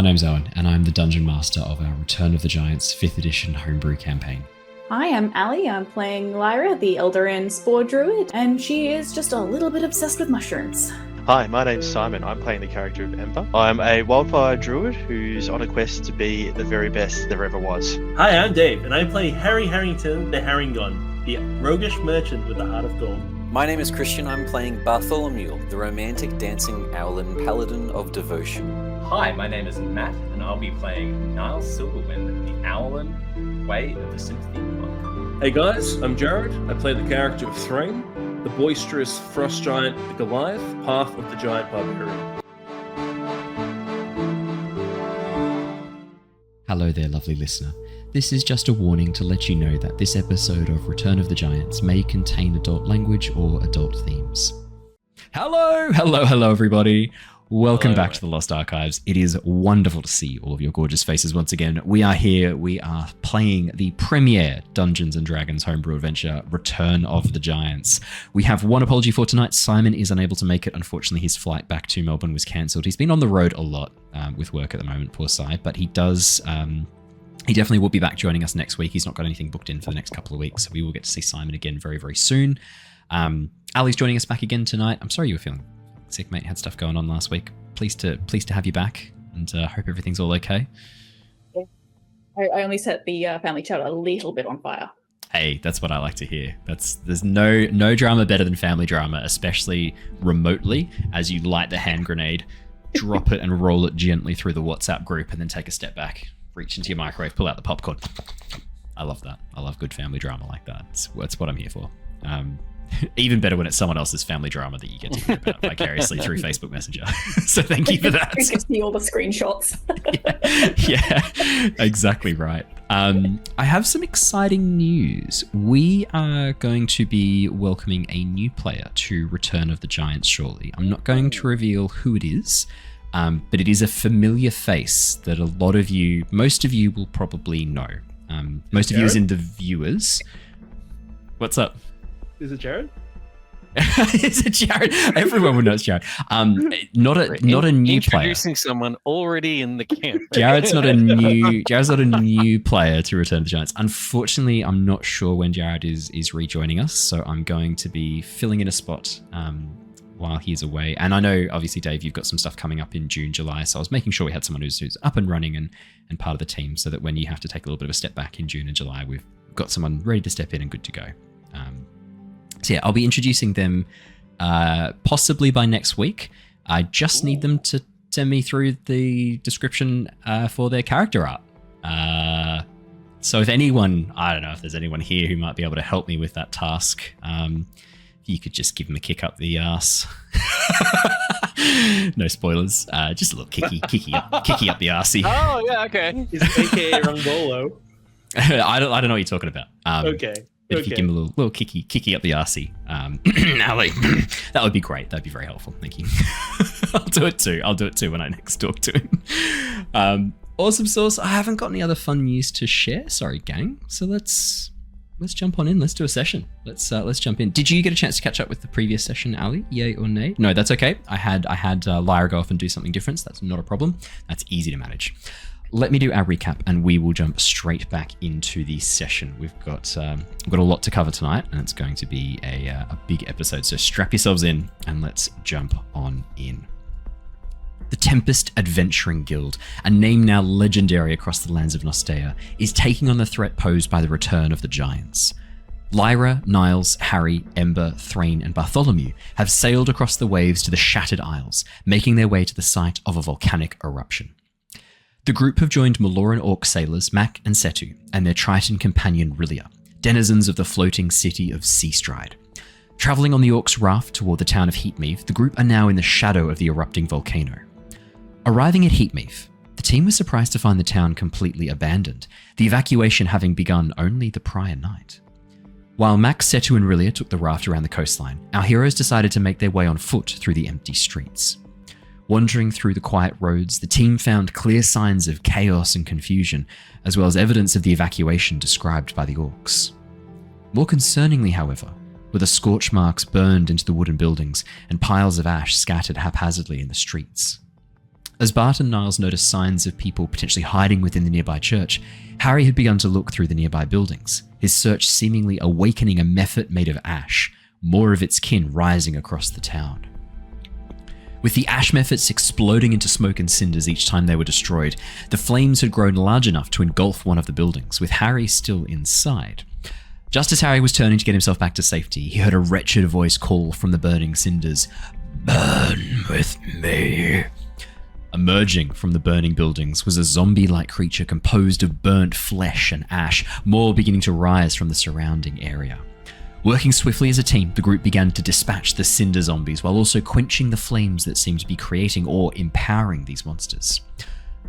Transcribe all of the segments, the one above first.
name's Owen, and I'm the Dungeon Master of our Return of the Giants 5th edition homebrew campaign. Hi, I'm Ali. I'm playing Lyra, the Eladrin Spore Druid, and she is just a little bit obsessed with mushrooms. Hi, my name's Simon. I'm playing the character of Ember. I'm a wildfire druid who's on a quest to be the very best there ever was. Hi, I'm Dave, and I play Harry Harrington, the Harrengon, the roguish merchant with the heart of gold. My name is Christian. I'm playing Bartholomew, the romantic dancing Owlin, Paladin of devotion. Hi, my name is Matt, and I'll be playing Niles Silverwind, the Owlin, Way of the Sympathy Monk. Hey guys, I'm Jared. I play the character of Thrain, the boisterous frost giant, the Goliath, Path of the Giant Barbarian. Hello there, lovely listener. This is just a warning to let you know that this episode of Return of the Giants may contain adult language or adult themes. Hello, everybody. Welcome back to the Lost Archives. It is wonderful to see all of your gorgeous faces once again. We are here. We are playing the premiere Dungeons & Dragons homebrew adventure, Return of the Giants. We have one apology for tonight. Simon is unable to make it. Unfortunately, his flight back to Melbourne was cancelled. He's been on the road a lot with work at the moment, poor Si, but he does... He definitely will be back joining us next week. He's not got anything booked in for the next couple of weeks, so we will get to see Simon again very, very soon. Ali's joining us back again tonight. I'm sorry you were feeling sick, mate. Had stuff going on last week. Pleased to have you back, and hope everything's all okay. Yeah. I only set the family chat a little bit on fire. Hey, that's what I like to hear. There's no drama better than family drama, especially remotely, as you light the hand grenade, drop it and roll it gently through the WhatsApp group, and then take a step back. Reach into your microwave, pull out the popcorn. I love that. I love good family drama like that. It's what I'm here for. Even better when it's someone else's family drama that you get to hear about vicariously through Facebook Messenger. So thank you for that. You can see all the screenshots. yeah, exactly right. I have some exciting news. We are going to be welcoming a new player to Return of the Giants shortly. I'm not going to reveal who it is. But it is a familiar face that most of you will probably know. Most of you as in the viewers. What's up? Is it Jared? Is it Jared? Everyone would know it's Jared. Not a new player. Introducing someone already in the camp. Jared's not a new player to Return of the Giants. Unfortunately, I'm not sure when Jared is rejoining us, so I'm going to be filling in a spot while he's away. And I know, obviously, Dave, you've got some stuff coming up in June, July, so I was making sure we had someone who's up and running and part of the team, so that when you have to take a little bit of a step back in June and July, we've got someone ready to step in and good to go. So yeah, I'll be introducing them possibly by next week. I just need them to send me through the description for their character art. So if anyone, I don't know if there's anyone here who might be able to help me with that task, you could just give him a kick up the arse. No spoilers. Just a little kicky up the arsey. Oh yeah, okay. He's AKA Rungolo. I don't know what you're talking about. Okay. If you give him a little kicky up the arsey, Ali, that would be great. That'd be very helpful. Thank you. I'll do it too when I next talk to him. Awesome sauce. I haven't got any other fun news to share. Sorry, gang. So let's jump on in. Let's do a session. Let's jump in. Did you get a chance to catch up with the previous session, Ali? Yay or nay? No, that's okay. I had Lyra go off and do something different. So that's not a problem. That's easy to manage. Let me do our recap, and we will jump straight back into the session. We've got a lot to cover tonight, and it's going to be a big episode. So strap yourselves in, and let's jump on in. The Tempest Adventuring Guild, a name now legendary across the lands of Nostea, is taking on the threat posed by the return of the Giants. Lyra, Niles, Harry, Ember, Thrain, and Bartholomew have sailed across the waves to the Shattered Isles, making their way to the site of a volcanic eruption. The group have joined Maloran orc sailors Mac and Setu and their Triton companion Rilia, denizens of the floating city of Seastride. Travelling on the orcs' raft toward the town of Heatmeave, the group are now in the shadow of the erupting volcano. Arriving at Heatmeave, the team was surprised to find the town completely abandoned, the evacuation having begun only the prior night. While Mac, Setu and Rilia took the raft around the coastline, our heroes decided to make their way on foot through the empty streets. Wandering through the quiet roads, the team found clear signs of chaos and confusion, as well as evidence of the evacuation described by the orcs. More concerningly, however, were the scorch marks burned into the wooden buildings and piles of ash scattered haphazardly in the streets. As Bart and Niles noticed signs of people potentially hiding within the nearby church, Harry had begun to look through the nearby buildings, his search seemingly awakening a mephit made of ash, more of its kin rising across the town. With the ash mephits exploding into smoke and cinders each time they were destroyed, the flames had grown large enough to engulf one of the buildings, with Harry still inside. Just as Harry was turning to get himself back to safety, he heard a wretched voice call from the burning cinders, "Burn with me." Emerging from the burning buildings was a zombie-like creature composed of burnt flesh and ash, more beginning to rise from the surrounding area. Working swiftly as a team, the group began to dispatch the cinder zombies while also quenching the flames that seemed to be creating or empowering these monsters.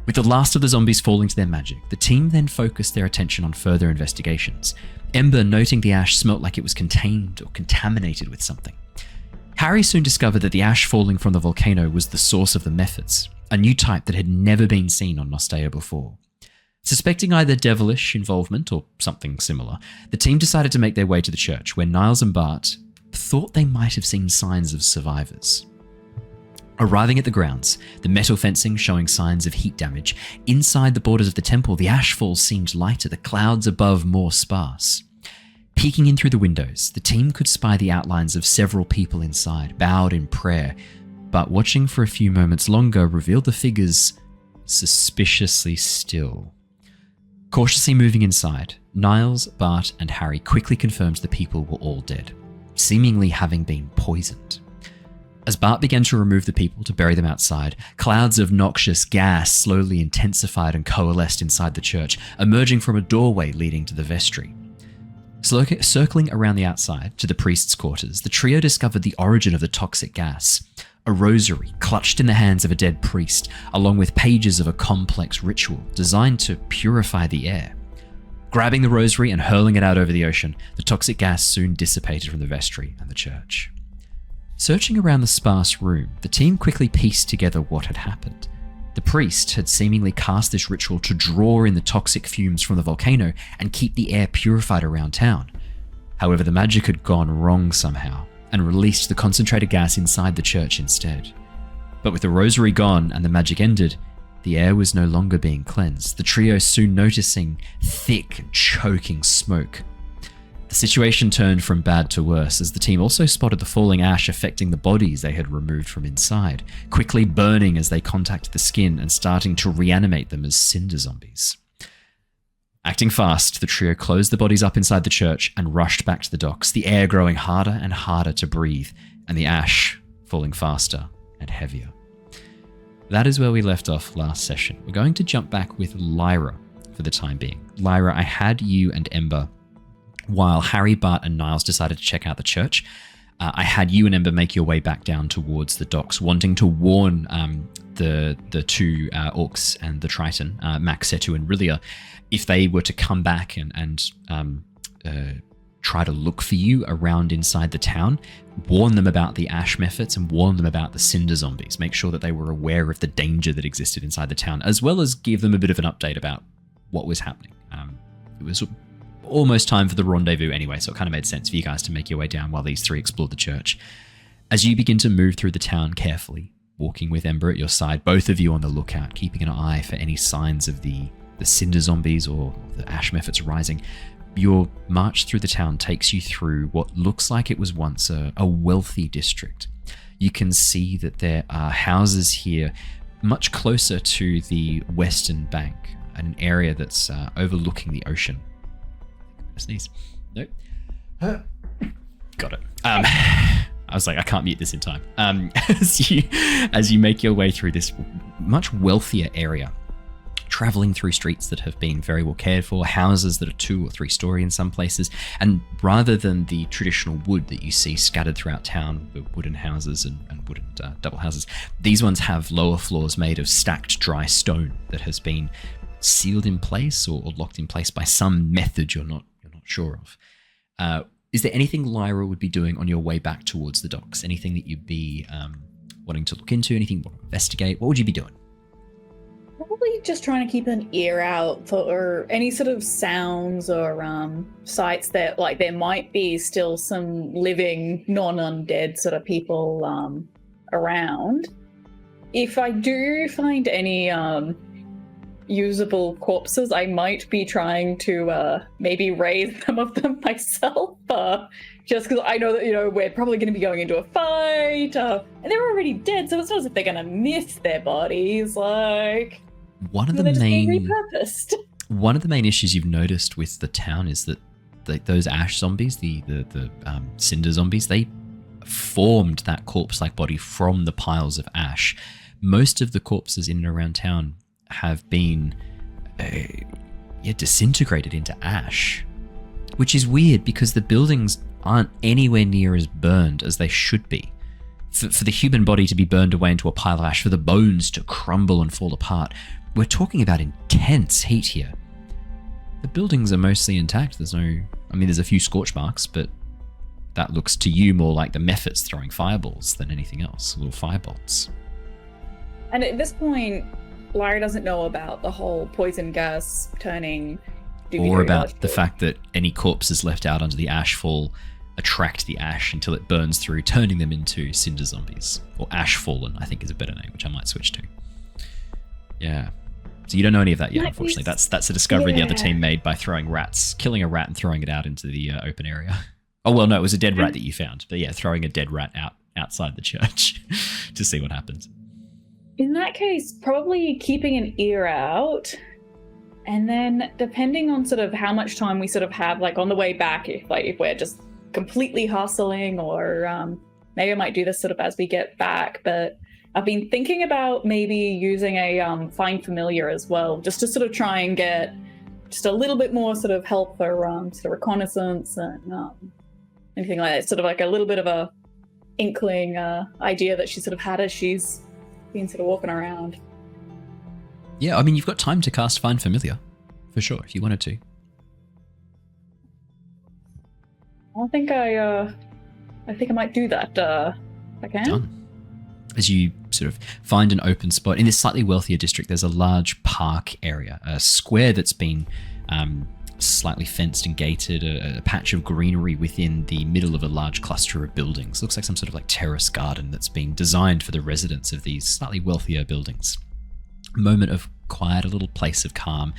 With the last of the zombies falling to their magic, the team then focused their attention on further investigations, Ember noting the ash smelt like it was contained or contaminated with something. Harry soon discovered that the ash falling from the volcano was the source of the mephits, a new type that had never been seen on Nostea before. Suspecting either devilish involvement or something similar, the team decided to make their way to the church, where Niles and Bart thought they might have seen signs of survivors. Arriving at the grounds, the metal fencing showing signs of heat damage, inside the borders of the temple, the ashfall seemed lighter, the clouds above more sparse. Peeking in through the windows, the team could spy the outlines of several people inside, bowed in prayer, but watching for a few moments longer revealed the figures suspiciously still. Cautiously moving inside, Niles, Bart, and Harry quickly confirmed the people were all dead, seemingly having been poisoned. As Bart began to remove the people to bury them outside, clouds of noxious gas slowly intensified and coalesced inside the church, emerging from a doorway leading to the vestry. Circling around the outside to the priest's quarters, the trio discovered the origin of the toxic gas. A rosary clutched in the hands of a dead priest, along with pages of a complex ritual designed to purify the air. Grabbing the rosary and hurling it out over the ocean, the toxic gas soon dissipated from the vestry and the church. Searching around the sparse room, the team quickly pieced together what had happened. The priest had seemingly cast this ritual to draw in the toxic fumes from the volcano and keep the air purified around town. However, the magic had gone wrong somehow, and released the concentrated gas inside the church instead. But with the rosary gone and the magic ended, the air was no longer being cleansed, the trio soon noticing thick, choking smoke. The situation turned from bad to worse as the team also spotted the falling ash affecting the bodies they had removed from inside, quickly burning as they contacted the skin and starting to reanimate them as cinder zombies. Acting fast, the trio closed the bodies up inside the church and rushed back to the docks, the air growing harder and harder to breathe, and the ash falling faster and heavier. That is where we left off last session. We're going to jump back with Lyra for the time being. Lyra, I had you and Ember, while Harry, Bart, and Niles decided to check out the church, I had you and Ember make your way back down towards the docks, wanting to warn the two orcs and the Triton, Max, Setu, and Rilia, if they were to come back and try to look for you around inside the town, warn them about the ash mephits and warn them about the cinder zombies. Make sure that they were aware of the danger that existed inside the town, as well as give them a bit of an update about what was happening. It was almost time for the rendezvous anyway, so it kind of made sense for you guys to make your way down while these three explored the church. As you begin to move through the town carefully, walking with Ember at your side, both of you on the lookout, keeping an eye for any signs of the cinder zombies or the ash mephits rising, your march through the town takes you through what looks like it was once a wealthy district. You can see that there are houses here much closer to the western bank, an area that's overlooking the ocean. Sneeze. Nope. Got it. I was like, I can't mute this in time. As you make your way through this much wealthier area, traveling through streets that have been very well cared for, houses that are 2 or 3 story in some places, and rather than the traditional wood that you see scattered throughout town, the wooden houses and wooden double houses, these ones have lower floors made of stacked dry stone that has been sealed in place or locked in place by some method you're not sure of. Is there anything Lyra would be doing on your way back towards the docks? Anything that you'd be wanting to look into? Anything you want to investigate? What would you be doing? Probably just trying to keep an ear out for any sort of sounds or sights that, like, there might be still some living, non-undead sort of people around. if I do find any usable corpses, I might be trying to maybe raise some of them myself, just because I know that, we're probably going to be going into a fight, and they're already dead, so it's not as if they're going to miss their bodies, like... One of the main issues you've noticed with the town is that those ash zombies, the cinder zombies, they formed that corpse-like body from the piles of ash. Most of the corpses in and around town have been disintegrated into ash, which is weird because the buildings aren't anywhere near as burned as they should be. For the human body to be burned away into a pile of ash, for the bones to crumble and fall apart, we're talking about intense heat here. The buildings are mostly intact. There's a few scorch marks, but that looks to you more like the Mephits throwing fireballs than anything else, little firebolts. And at this point, Lyra doesn't know about the whole poison gas turning... Or about the fact that any corpses left out under the ashfall attract the ash until it burns through, turning them into cinder zombies. Or ashfallen, I think is a better name, which I might switch to. Yeah. So you don't know any of that yet, unfortunately. That's a discovery the other team made by killing a rat and throwing it out into the open area. Oh, well, no, it was a dead rat that you found. But yeah, throwing a dead rat outside the church to see what happens. In that case, probably keeping an ear out. And then depending on sort of how much time we sort of have, like on the way back, if we're just completely hustling, or maybe I might do this sort of as we get back, but I've been thinking about maybe using a find familiar as well, just to sort of try and get just a little bit more sort of help for sort of reconnaissance and anything like that. Sort of like a little bit of a inkling idea that she sort of had as she's been sort of walking around. Yeah, I mean, you've got time to cast Find Familiar, for sure, if you wanted to. I think I might do that, if I can. Done. As you sort of find an open spot, in this slightly wealthier district, there's a large park area, a square that's been slightly fenced and gated, a patch of greenery within the middle of a large cluster of buildings. Looks like some sort of like terrace garden that's been designed for the residents of these slightly wealthier buildings. Moment of quiet, a little place of calm,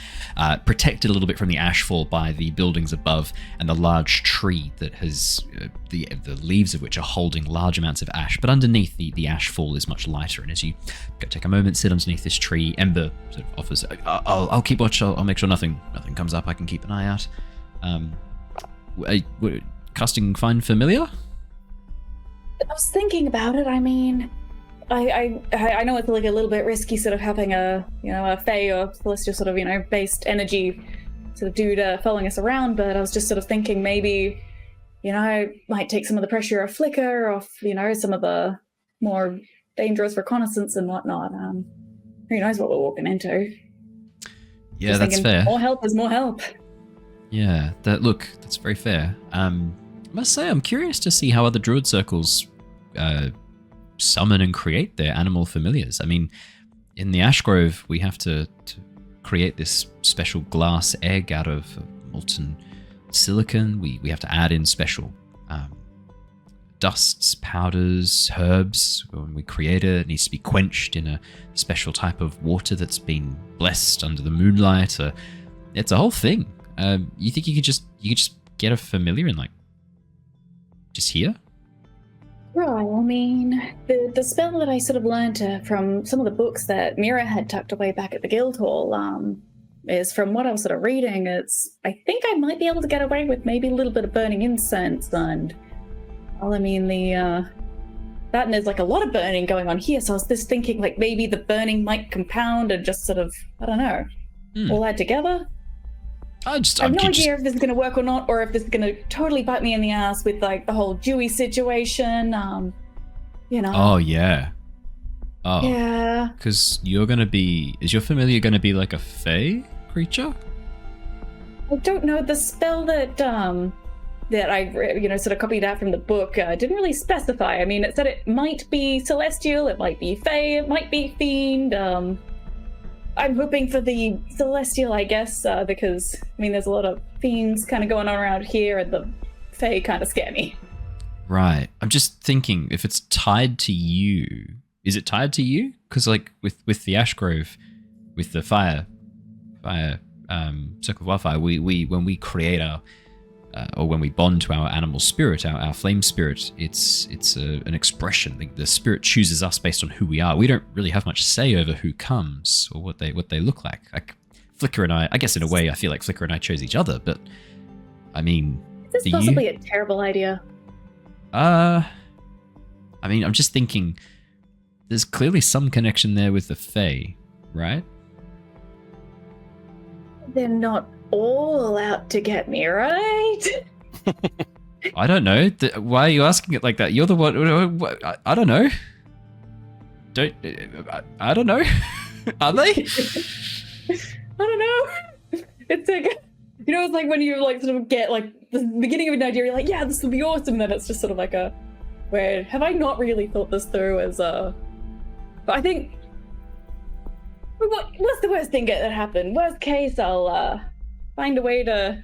protected a little bit from the ashfall by the buildings above and the large tree that has the leaves of which are holding large amounts of ash. But underneath, the ashfall is much lighter. And as you go take a moment, sit underneath this tree, Ember sort of offers, I'll keep watch. I'll make sure nothing comes up. I can keep an eye out. Casting Find Familiar? I was thinking about it. I mean, I know it's like a little bit risky sort of having a Fae or Celestial sort of, based energy sort of dude following us around, but I was just sort of thinking maybe, might take some of the pressure off Flicker, off, some of the more dangerous reconnaissance and whatnot. Who knows what we're walking into. Yeah, just that's fair. More help is more help. Yeah, that's very fair. I must say, I'm curious to see how other druid circles summon and create their animal familiars. I mean, in the Ashgrove, we have to create this special glass egg out of molten silicon. We have to add in special dusts, powders, herbs. When we create it, it needs to be quenched in a special type of water that's been blessed under the moonlight. It's a whole thing. You think you could just get a familiar and just here? Right, I mean, the spell that I sort of learned from some of the books that Mira had tucked away back at the Guildhall is, from what I was sort of reading, I think I might be able to get away with maybe a little bit of burning incense and, that and there's like a lot of burning going on here, so I was just thinking maybe the burning might compound and just sort of, I don't know, all that together. I have no idea if this is going to work or not, or if this is going to totally bite me in the ass with the whole Dewey situation. Oh yeah. Oh yeah. Because is your familiar going to be like a Fae creature? I don't know. The spell that I sort of copied out from the book didn't really specify. I mean, it said it might be celestial, it might be Fae, it might be fiend. I'm hoping for the celestial, I guess, because, there's a lot of fiends kind of going on around here, and the Fae kind of scare me. Right. I'm just thinking, if it's tied to you, is it tied to you? Because like with the Ash Grove, with the fire circle of wildfire, we when we create our or when we bond to our animal spirit, our flame spirit, it's an expression. The spirit chooses us based on who we are. We don't really have much say over who comes or what they look like. Like Flicker and I guess in a way I feel like Flicker and I chose each other, but I mean, is this possibly a terrible idea? I mean, I'm just thinking there's clearly some connection there with the Fae, right? They're not all out to get me, right? I don't know. Why are you asking it like that? You're the one. I don't know. I don't know. Are they? I don't know. It's like, it's like when you like sort of get like the beginning of an idea, you're like, yeah, this will be awesome. And then it's just sort of like where have I not really thought this through as But I think, what's the worst thing that happened? Worst case, I'll find a way to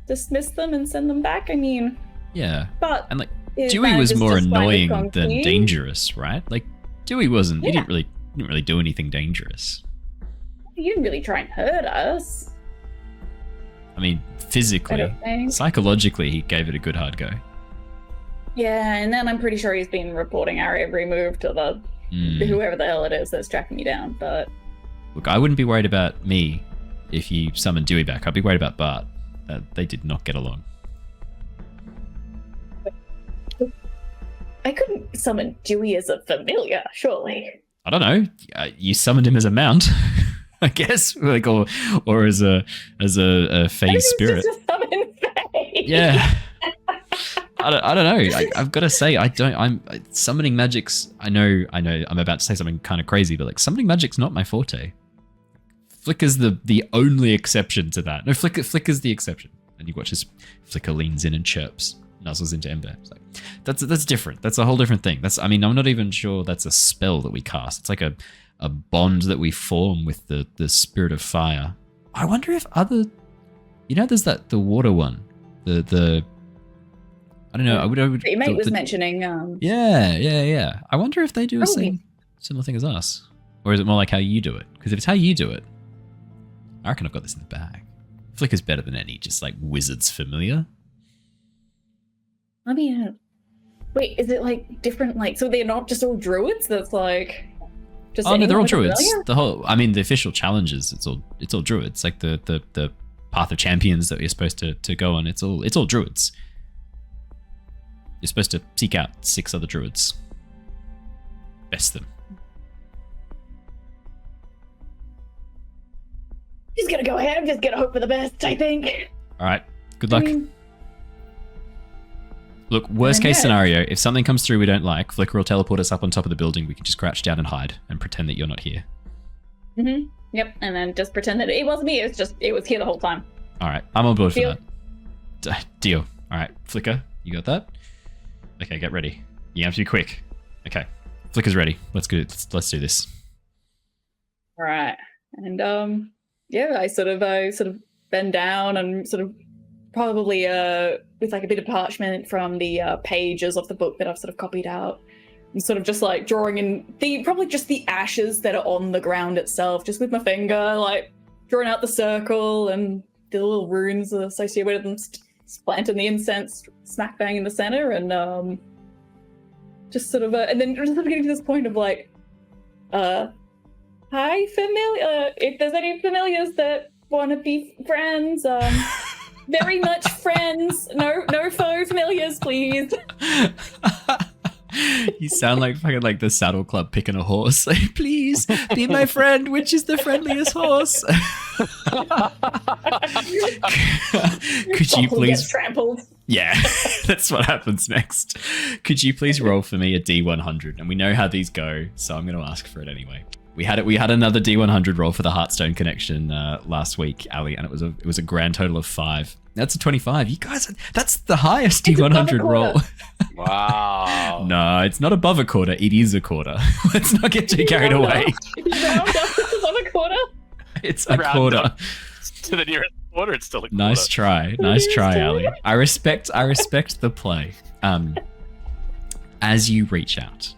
dismiss them and send them back. I mean, yeah. But and like Dewey was more annoying than dangerous, right? Like Dewey wasn't. Yeah. He didn't really do anything dangerous. He didn't really try and hurt us. I mean, physically, psychologically, he gave it a good hard go. Yeah, and then I'm pretty sure he's been reporting our every move to the whoever the hell it is that's tracking me down. But look, I wouldn't be worried about me if you summoned Dewey back. I'd be worried about Bart. They did not get along. I couldn't summon Dewey as a familiar, surely. I don't know. You summoned him as a mount, I guess, like or as a Fae spirit. Just a summon Fae. Yeah. I don't know. I've got to say, I'm summoning magics. I know. I'm about to say something kind of crazy, but like summoning magic's not my forte. Flicker's the only exception to that. No, Flicker's the exception. And you watch as Flicker leans in and chirps, nuzzles into Ember. It's like, that's different. That's a whole different thing. I'm not even sure that's a spell that we cast. It's like a bond that we form with the spirit of fire. I wonder if there's the water one, the I don't know. I would your mate was mentioning. Yeah. I wonder if they do the same similar thing as us, or is it more like how you do it? Because if it's how you do it, I reckon I've got this in the bag. Flicker's better than any just like wizard's familiar. I mean, wait, is it like different? Like, so they're not just all druids? That's like. Just no, they're all druids. The official challenges. It's all druids. Like the path of champions that you're supposed to go on. It's all druids. You're supposed to seek out 6 other druids. Best them. Just gonna go ahead. I'm just gonna hope for the best, I think. All right. Good luck. Look, worst case scenario, if something comes through we don't like, Flicker will teleport us up on top of the building. We can just crouch down and hide and pretend that you're not here. Mm-hmm. Yep. And then just pretend that it wasn't me. It was here the whole time. All right. I'm on board for that. Deal. All right. Flicker, you got that? Okay, get ready. You have to be quick. Okay. Flicker's ready. Let's go. Let's do this. All right. And I sort of bend down and sort of probably with like a bit of parchment from the pages of the book that I've sort of copied out. I'm sort of just like drawing in probably just the ashes that are on the ground itself, just with my finger, like drawing out the circle and the little runes associated with them, planting the incense smack bang in the center, and just sort of and then just getting to this point of like, hi familiar, if there's any familiars that want to be friends, very much friends, no faux familiars, please. You sound like fucking like the Saddle Club picking a horse. Like, please be my friend. Which is the friendliest horse? Could you please get trampled? Yeah, that's what happens next. Could you please roll for me a D100? And we know how these go, so I'm going to ask for it anyway. We had another D100 roll for the Hearthstone connection last week, Ali, and it was a grand total of 5. That's a 25. You guys, that's the highest D100 roll. Wow. No, it's not above a quarter. It is a quarter. Let's not get too carried away. It's above a quarter. It's a quarter. To the nearest quarter, it's still a quarter. Nice try, Ali. I respect the play. As you reach out,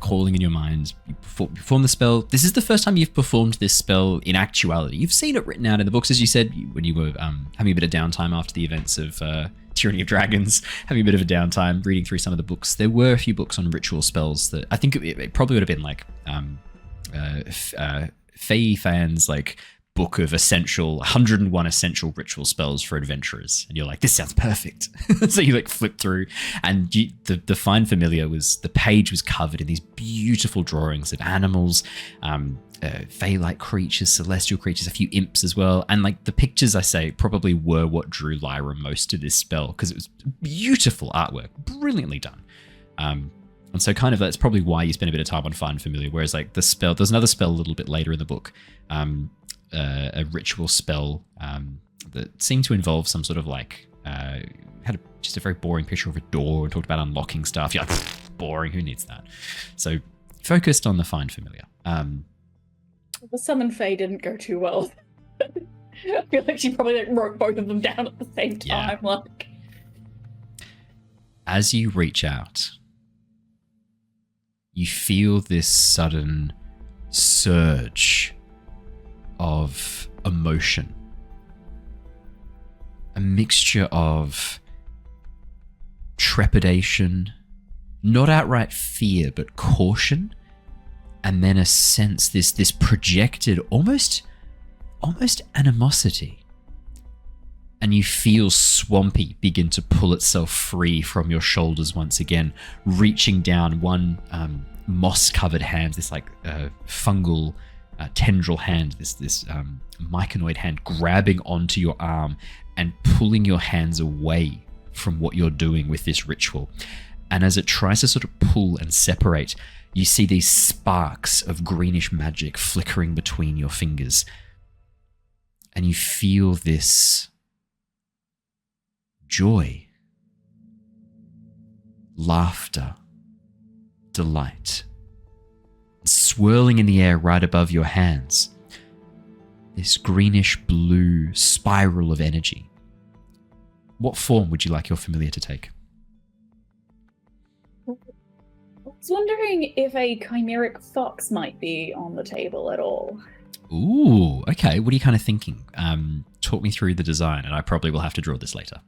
calling in your mind. You perform the spell. This is the first time you've performed this spell in actuality. You've seen it written out in the books, as you said, when you were having a bit of downtime after the events of Tyranny of Dragons, having a bit of a downtime, reading through some of the books. There were a few books on ritual spells that I think it probably would have been like Faye fans, like book of 101 essential ritual spells for adventurers, and you're like, this sounds perfect. So you like flip through, and the Find Familiar the page was covered in these beautiful drawings of animals, Fae-like creatures, celestial creatures, a few imps as well, and like the pictures I say probably were what drew Lyra most to this spell, because it was beautiful artwork, brilliantly done. And so kind of that's probably why you spend a bit of time on Find Familiar, whereas like the spell, there's another spell a little bit later in the book, a ritual spell that seemed to involve some sort of like had just a very boring picture of a door and talked about unlocking stuff. You're like, boring, who needs that? So focused on the Find Familiar. The Summon Fae didn't go too well. I feel like she probably like wrote both of them down at the same time. Yeah. Like, as you reach out, you feel this sudden surge of emotion, a mixture of trepidation, not outright fear, but caution, and then a sense, this projected almost animosity. And you feel Swampy begin to pull itself free from your shoulders once again, reaching down, one moss-covered hand, this like fungal tendril hand, this myconoid hand grabbing onto your arm and pulling your hands away from what you're doing with this ritual. And as it tries to sort of pull and separate, you see these sparks of greenish magic flickering between your fingers. And you feel this joy, laughter, delight, swirling in the air right above your hands. This greenish blue spiral of energy. What form would you like your familiar to take? I was wondering if a chimeric fox might be on the table at all. Ooh, okay. What are you kind of thinking? Talk me through the design, and I probably will have to draw this later.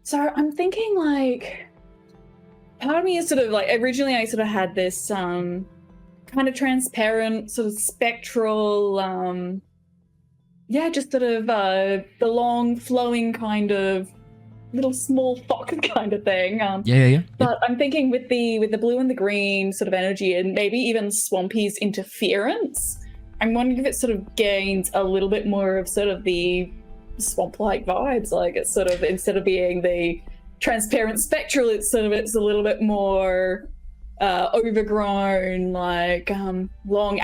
So I'm thinking like, part of me is sort of like, originally I sort of had this kind of transparent, sort of spectral, just sort of the long flowing kind of little small fox kind of thing. But I'm thinking with the blue and the green sort of energy, and maybe even Swampy's interference, I'm wondering if it sort of gains a little bit more of sort of the swamp-like vibes. Like it's sort of, instead of being the transparent spectral, it's a little bit more overgrown, like long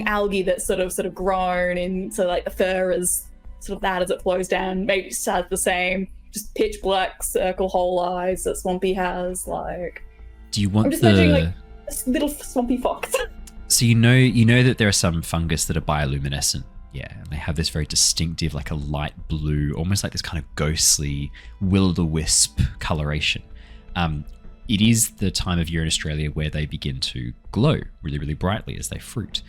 algae that's sort of grown into like the fur is sort of that as it flows down. Maybe just has the same just pitch black circle hole eyes that Swampy has. Like, do you want I'm just imagining like this little Swampy fox. So you know that there are some fungus that are bioluminescent. Yeah, and they have this very distinctive, like a light blue, almost like this kind of ghostly will-o'-the-wisp coloration. It is the time of year in Australia where they begin to glow really, really brightly as they fruit.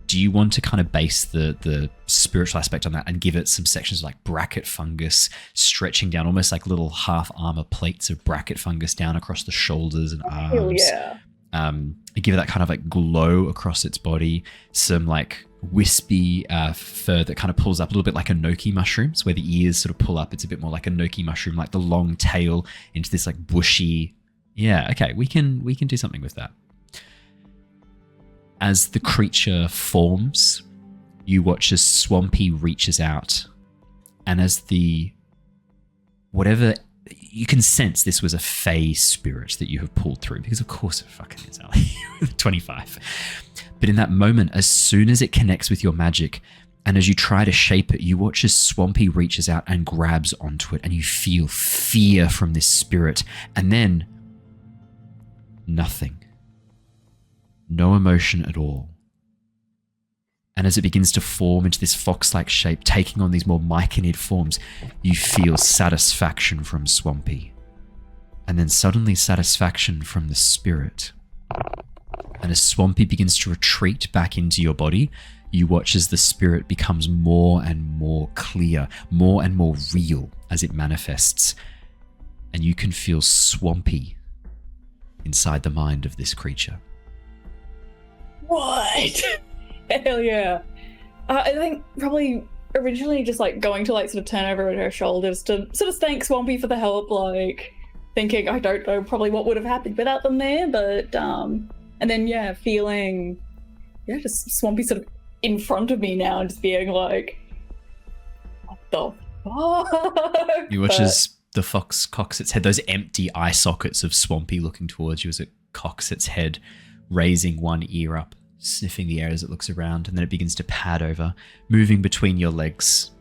Do you want to kind of base the spiritual aspect on that and give it some sections of like bracket fungus stretching down, almost like little half armor plates of bracket fungus down across the shoulders and arms? Oh, yeah. Give it that kind of like glow across its body, some like wispy fur that kind of pulls up a little bit like enoki mushrooms, where the ears sort of pull up. It's a bit more like enoki mushroom, like the long tail into this like bushy. Yeah, okay, we can do something with that. As the creature forms, you watch as Swampy reaches out, and as whatever, you can sense this was a Fae spirit that you have pulled through, because of course it fucking is, Ali. 25. But in that moment, as soon as it connects with your magic, and as you try to shape it, you watch as Swampy reaches out and grabs onto it, and you feel fear from this spirit, and then nothing. No emotion at all. And as it begins to form into this fox-like shape, taking on these more myconid forms, you feel satisfaction from Swampy. And then suddenly satisfaction from the spirit. And as Swampy begins to retreat back into your body, you watch as the spirit becomes more and more clear, more and more real as it manifests. And you can feel Swampy inside the mind of this creature. What? Hell yeah. I think probably originally just like going to like sort of turn over her shoulders to sort of thank Swampy for the help, like thinking I don't know probably what would have happened without them there, but and then yeah, feeling just Swampy sort of in front of me now and just being like, what the fuck? You watch as the fox cocks its head, those empty eye sockets of Swampy looking towards you as it cocks its head, raising one ear up, sniffing the air as it looks around, and then it begins to pad over, moving between your legs,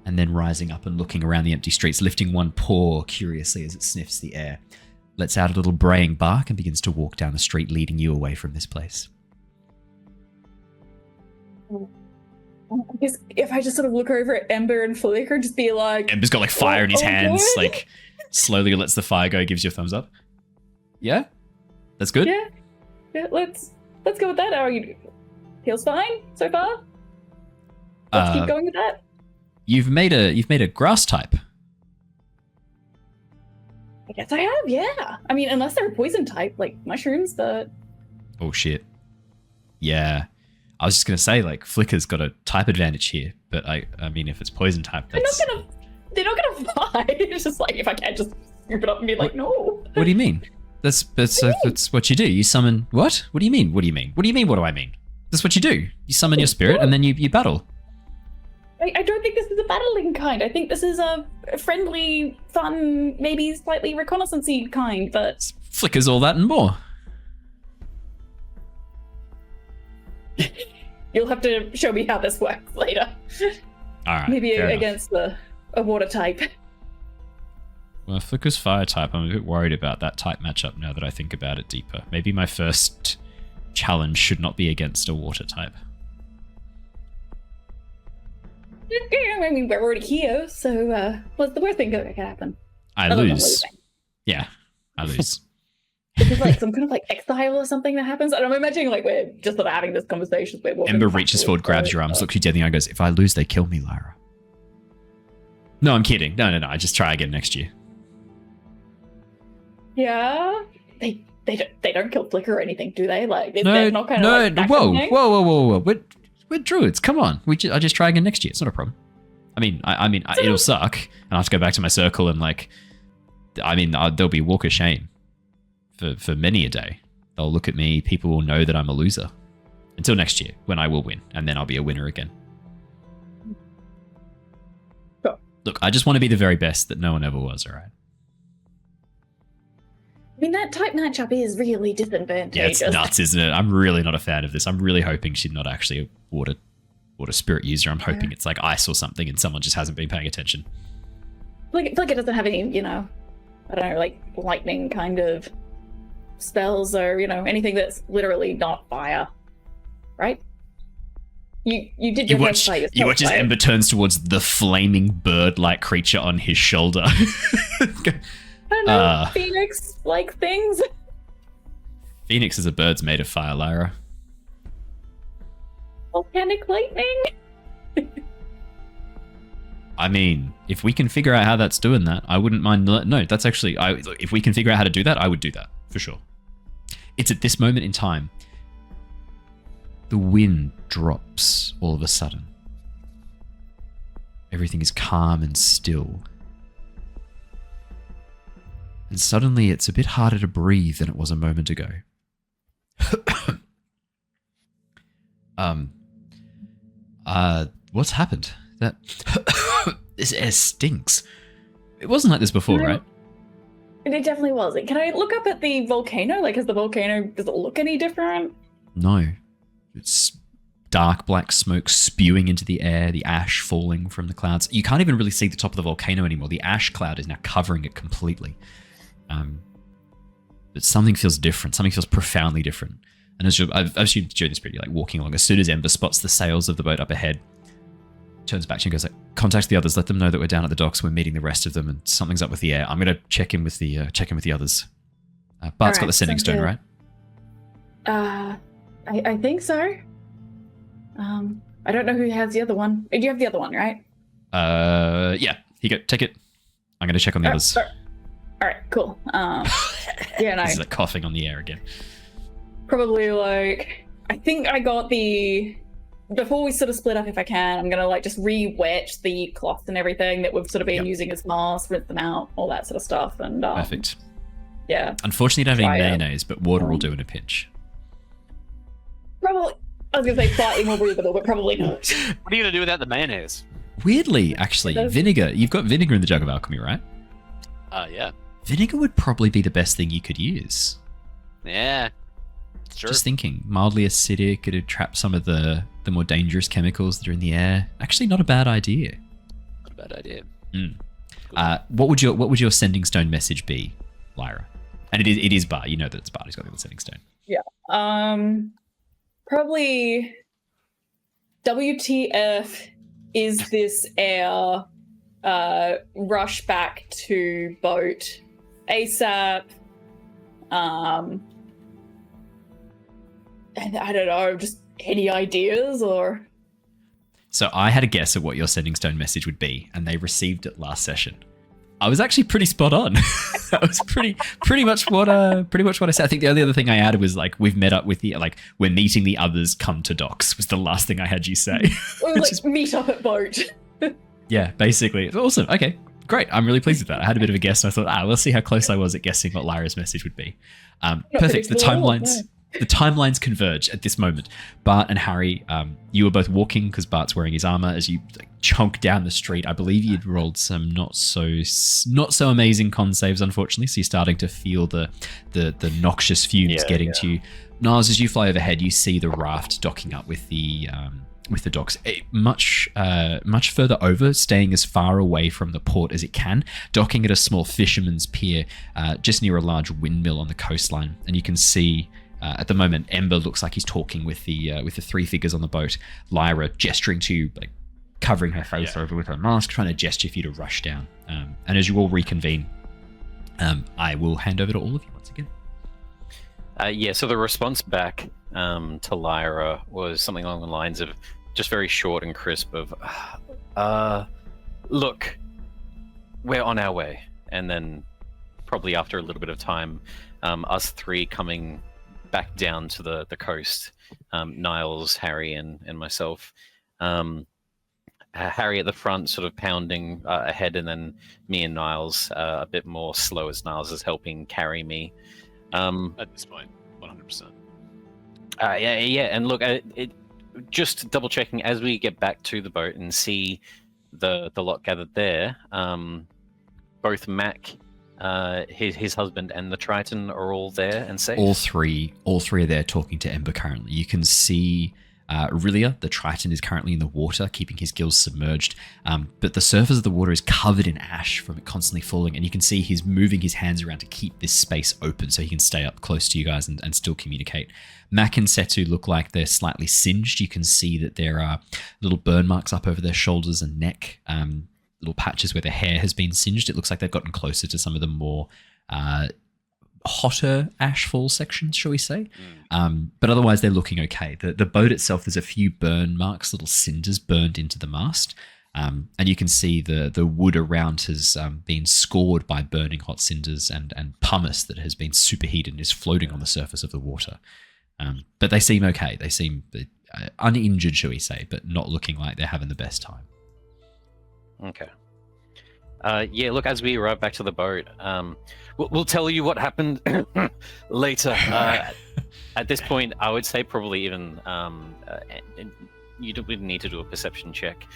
and then rising up and looking around the empty streets, lifting one paw curiously as it sniffs the air, lets out a little braying bark, and begins to walk down the street, leading you away from this place. If I just sort of look over at Ember and Flicker, just be like... Ember's got like fire in his hands, good. like slowly lets the fire go, gives you a thumbs up. Yeah? That's good? Yeah, let's go with that. How are you? Feels fine so far? Let's keep going with that. You've made a grass type. I guess I have, yeah. I mean, unless they're a poison type, like mushrooms, but... Oh shit. Yeah. I was just gonna say, like, Flicker's got a type advantage here, but I mean, if it's poison type, that's... They're not gonna fight. It's just like, if I can't just scoop it up and be like, no. What do you mean? That's what you do. You summon... What? What do you mean? What do you mean? What do you mean, what do I mean? That's what you do. You summon your spirit and then you battle. I don't think this is a battling kind. I think this is a friendly, fun, maybe slightly reconnaissance-y kind, but... Flicker's all that and more. You'll have to show me how this works later. All right. Maybe against a water type. Well, Flicker's fire type, I'm a bit worried about that type matchup now that I think about it deeper. Maybe my first challenge should not be against a water type. I mean, we're already here, so what's the worst thing that can happen? I lose. Yeah, I lose. There's like some kind of like exile or something that happens. And I'm imagining like we're just sort of having this conversation. Ember reaches forward, grabs your arms, looks you dead in the eye, and goes, "If I lose, they kill me, Lyra." No, I'm kidding. No. I just try again next year. Yeah, they don't kill Flicker or anything, do they? Like No, they're not kind of like whoa. We're druids. Come on. I just try again next year. It's not a problem. I mean, it'll suck, and I'll have to go back to my circle and like, I mean, there'll be walk of shame for many a day. They'll look at me. People will know that I'm a loser until next year when I will win, and then I'll be a winner again. Sure. Look, I just want to be the very best that no one ever was. All right. I mean, that type matchup is really disadvantageous. Yeah, it's nuts, isn't it? I'm really not a fan of this. I'm really hoping she's not actually a water spirit user. I'm hoping it's like ice or something and someone just hasn't been paying attention. Like it doesn't have any, I don't know, like lightning kind of spells or, anything that's literally not fire. Right? You did your best by yourself. You watch as Ember turns towards the flaming bird-like creature on his shoulder. I don't know, phoenix-like things. Phoenix is a bird's made of fire, Lyra. Volcanic lightning? I mean, if we can figure out how that's doing that, I wouldn't mind. No, that's actually... if we can figure out how to do that, I would do that, for sure. It's at this moment in time, the wind drops all of a sudden. Everything is calm and still. And suddenly it's a bit harder to breathe than it was a moment ago. What's happened? This air stinks. It wasn't like this before, right? It definitely wasn't. Can I look up at the volcano? Like, does it look any different? No. It's dark black smoke spewing into the air, the ash falling from the clouds. You can't even really see the top of the volcano anymore. The ash cloud is now covering it completely. But something feels different. Something feels profoundly different. And I've assumed during this period, you're like walking along. As soon as Ember spots the sails of the boat up ahead, turns back to you and goes like, "Contact the others. Let them know that we're down at the docks. We're meeting the rest of them, and something's up with the air. I'm gonna check in with the others." Bart's got the sending stone, right? I think so. I don't know who has the other one. You have the other one, right? Yeah. Here you go. Take it. I'm gonna check on the others. All right. Cool. Yeah. No. This is like coughing on the air again. Probably like I think I got the. Before we sort of split up, if I can, I'm gonna like just re-wet the cloth and everything that we've sort of been using as masks, rinse them out, all that sort of stuff, and Perfect. Yeah. Unfortunately, you don't have any mayonnaise, but water will do in a pinch. Probably. I was gonna say slightly more breathable, but probably not. What are you gonna do without the mayonnaise? Weirdly, actually, vinegar. You've got vinegar in the Jug of Alchemy, right? Yeah. Vinegar would probably be the best thing you could use. Yeah. Sure. Just thinking, mildly acidic, it'd trap some of the more dangerous chemicals that are in the air. Actually, not a bad idea. Not a bad idea. What would your sending stone message be, Lyra? And it is Bart. You know that it's Bart who's got the sending stone. Yeah. Probably WTF is this air? Rush back to boat ASAP. And I don't know, just any ideas or. So I had a guess at what your sending stone message would be, and they received it last session. I was actually pretty spot on. That was pretty much what I said. I think the only other thing I added was like we've met up with we're meeting the others. Come to docks was the last thing I had you say. Or like meet up at boat. Yeah, basically. It's awesome. Okay, great. I'm really pleased with that. I had a bit of a guess, and I thought, we'll see how close I was at guessing what Lyra's message would be. Perfect. The timelines converge at this moment. Bart and Harry, you were both walking because Bart's wearing his armor as you chunk down the street. I believe you'd rolled some not so amazing con saves, unfortunately. So you're starting to feel the noxious fumes getting to you. Niles, as you fly overhead, you see the raft docking up with the docks, much further over, staying as far away from the port as it can, docking at a small fisherman's pier just near a large windmill on the coastline. And you can see at the moment Ember looks like he's talking with the three figures on the boat. Lyra gesturing to you, like covering her face over with her mask, trying to gesture for you to rush down. And as you all reconvene, I will hand over to all of you once again. So the response back to Lyra was something along the lines of just very short and crisp of, look, we're on our way. And then probably after a little bit of time, us three coming back down to the coast, Niles, Harry, and myself. Harry at the front sort of pounding ahead, and then me and Niles a bit more slow as Niles is helping carry me. At this point, 100%. And look, just double checking as we get back to the boat and see the lot gathered there. Both Mac, his husband, and the Triton are all there and safe. All three are there talking to Ember currently. You can see Aurelia, the Triton, is currently in the water, keeping his gills submerged. But the surface of the water is covered in ash from it constantly falling, and you can see he's moving his hands around to keep this space open so he can stay up close to you guys and still communicate. Mac and Setu look like they're slightly singed. You can see that there are little burn marks up over their shoulders and neck, little patches where their hair has been singed. It looks like they've gotten closer to some of the more hotter ashfall sections, shall we say. But otherwise they're looking okay. The boat itself, there's a few burn marks, little cinders burned into the mast, and you can see the wood around has been scored by burning hot cinders and pumice that has been superheated and is floating on the surface of the water. But they seem okay. They seem uninjured, shall we say, but not looking like they're having the best time. Okay. Look, as we arrive back to the boat, we'll tell you what happened later. At this point, I would say probably even you would need to do a perception check.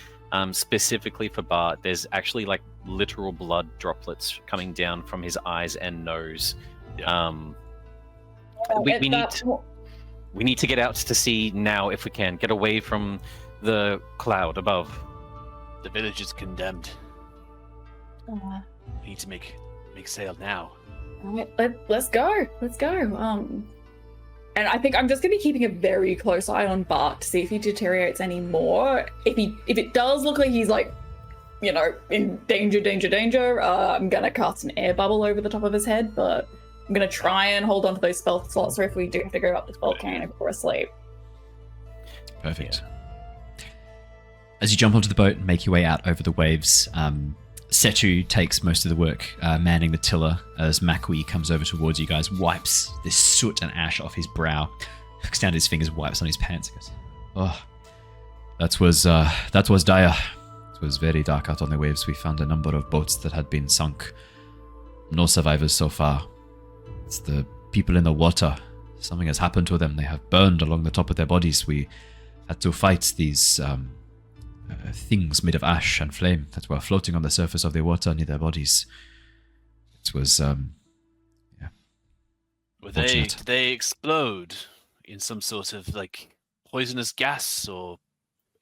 Specifically for Bart, there's actually like literal blood droplets coming down from his eyes and nose. We need to get out to sea now if we can. Get away from the cloud above. The village is condemned. We need to make sail now. All right, let's go. And I think I'm just going to be keeping a very close eye on Bart to see if he deteriorates any more. If it does look like he's like, in danger, I'm going to cast an air bubble over the top of his head. But I'm gonna try and hold on to those spell slots, or if we do have to go up this volcano before we're asleep. Perfect. As you jump onto the boat and make your way out over the waves, Setu takes most of the work, manning the tiller as Makui comes over towards you guys, wipes this soot and ash off his brow, hooks down his fingers, wipes on his pants, and goes, "Oh, that was dire. It was very dark out on the waves. We found a number of boats that had been sunk. No survivors so far. It's the people in the water. Something has happened to them. They have burned along the top of their bodies. We had to fight these things made of ash and flame that were floating on the surface of the water near their bodies. It was, Did they explode in some sort of like poisonous gas or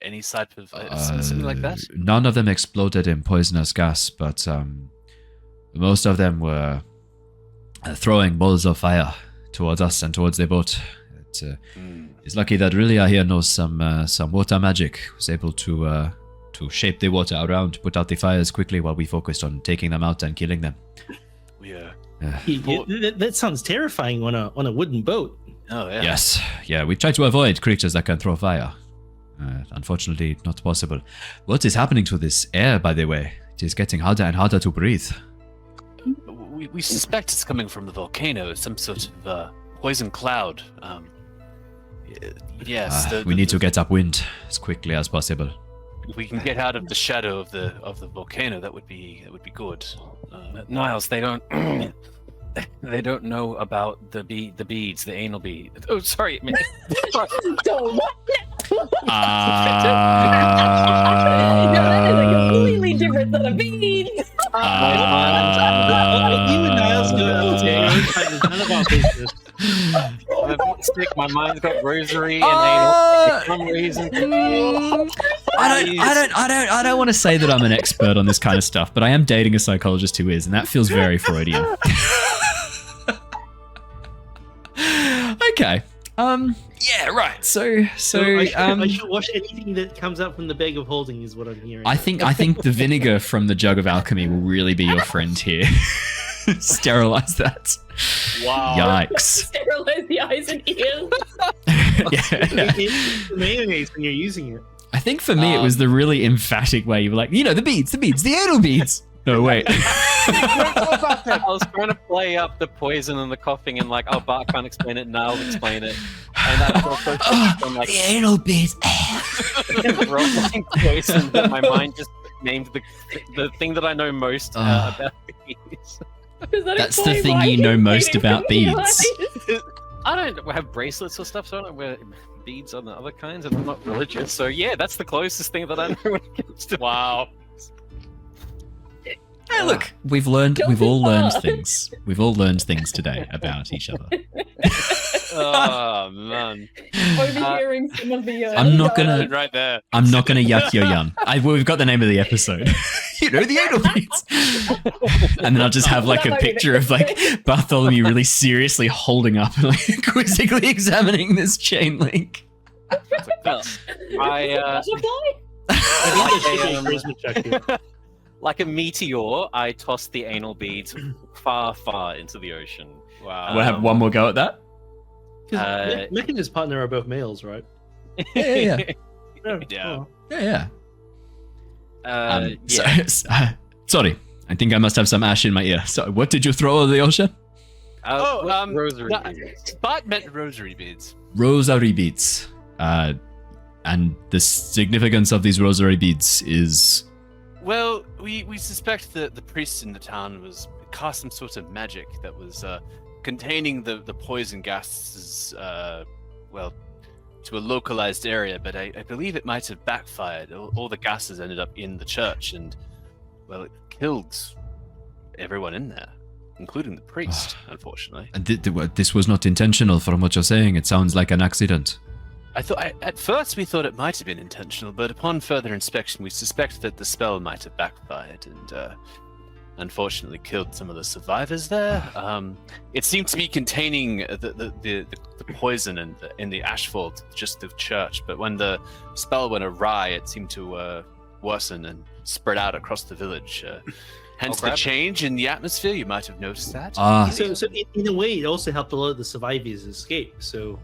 any type of something like that? None of them exploded in poisonous gas, but most of them were throwing balls of fire towards us and towards their boat. It's lucky that Rilia here knows some water magic. Was able to shape the water around, put out the fires quickly while we focused on taking them out and killing them. That sounds terrifying on a wooden boat. Oh yeah. Yes, yeah. We try to avoid creatures that can throw fire. Unfortunately, not possible. What is happening to this air, by the way? It is getting harder and harder to breathe. We suspect it's coming from the volcano, some sort of poison cloud. Yes. We need to get upwind as quickly as possible. If we can get out of the shadow of the volcano, that would be good. Niles, they don't they don't know about the beads, the anal bead. Oh, sorry. So what? That is a completely different set of beads. You and Niles go. None of our business. I'm a bit sick. My mind's got rosary and anal for some reason. I don't want to say that I'm an expert on this kind of stuff, but I am dating a psychologist who is, and that feels very Freudian. Okay. Yeah, right. So I should wash anything that comes up from the bag of holding, is what I'm hearing. I think the vinegar from the jug of alchemy will really be your friend here. Sterilize that. Wow. Yikes. Sterilize the eyes and ears. Yeah. It's mayonnaise when you're using it. I think for me it was the really emphatic way you were like, the beads, the anal beads. No, wait. I was trying to play up the poison and the coughing and like, oh, Bart can't explain it, Niles explain it. And that's also from like the anal beads. rolling poison that my mind just named the thing that I know most about beads. That's the thing you know most about beads. I don't have bracelets or stuff, so I don't wear beads on the other kinds, and I'm not religious. So yeah, that's the closest thing that I know when it comes to. Wow. Hey, look, we've all learned things. We've all learned things today about each other. Oh man. Overhearing some of the. I'm not gonna. Right there. I'm not gonna yuck your yum. We've got the name of the episode. The anal beads. And then I'll just have like a picture of like Bartholomew really seriously holding up and like quizzically examining this chain link. Like a meteor, I tossed the anal beads far, far into the ocean. Wow. We'll have one more go at that. Mick and his partner are both males, right? Yeah. Yeah. Sorry, I think I must have some ash in my ear. So, what did you throw over the ocean? Rosary beads. Bart meant rosary beads. Rosary beads. And the significance of these rosary beads is... Well, we suspect that the priest in the town was cast some sort of magic that was containing the poison gases, to a localized area, but I believe it might have backfired. All the gases ended up in the church, and, well, it killed everyone in there, including the priest, unfortunately. And this was not intentional from what you're saying. It sounds like an accident. At first we thought it might have been intentional, but upon further inspection we suspect that the spell might have backfired and unfortunately killed some of the survivors there. It seemed to be containing the poison in the ashfall, just the church, but when the spell went awry, it seemed to worsen and spread out across the village. Hence the change in the atmosphere. You might have noticed that. So in a way, it also helped a lot of the survivors escape. So,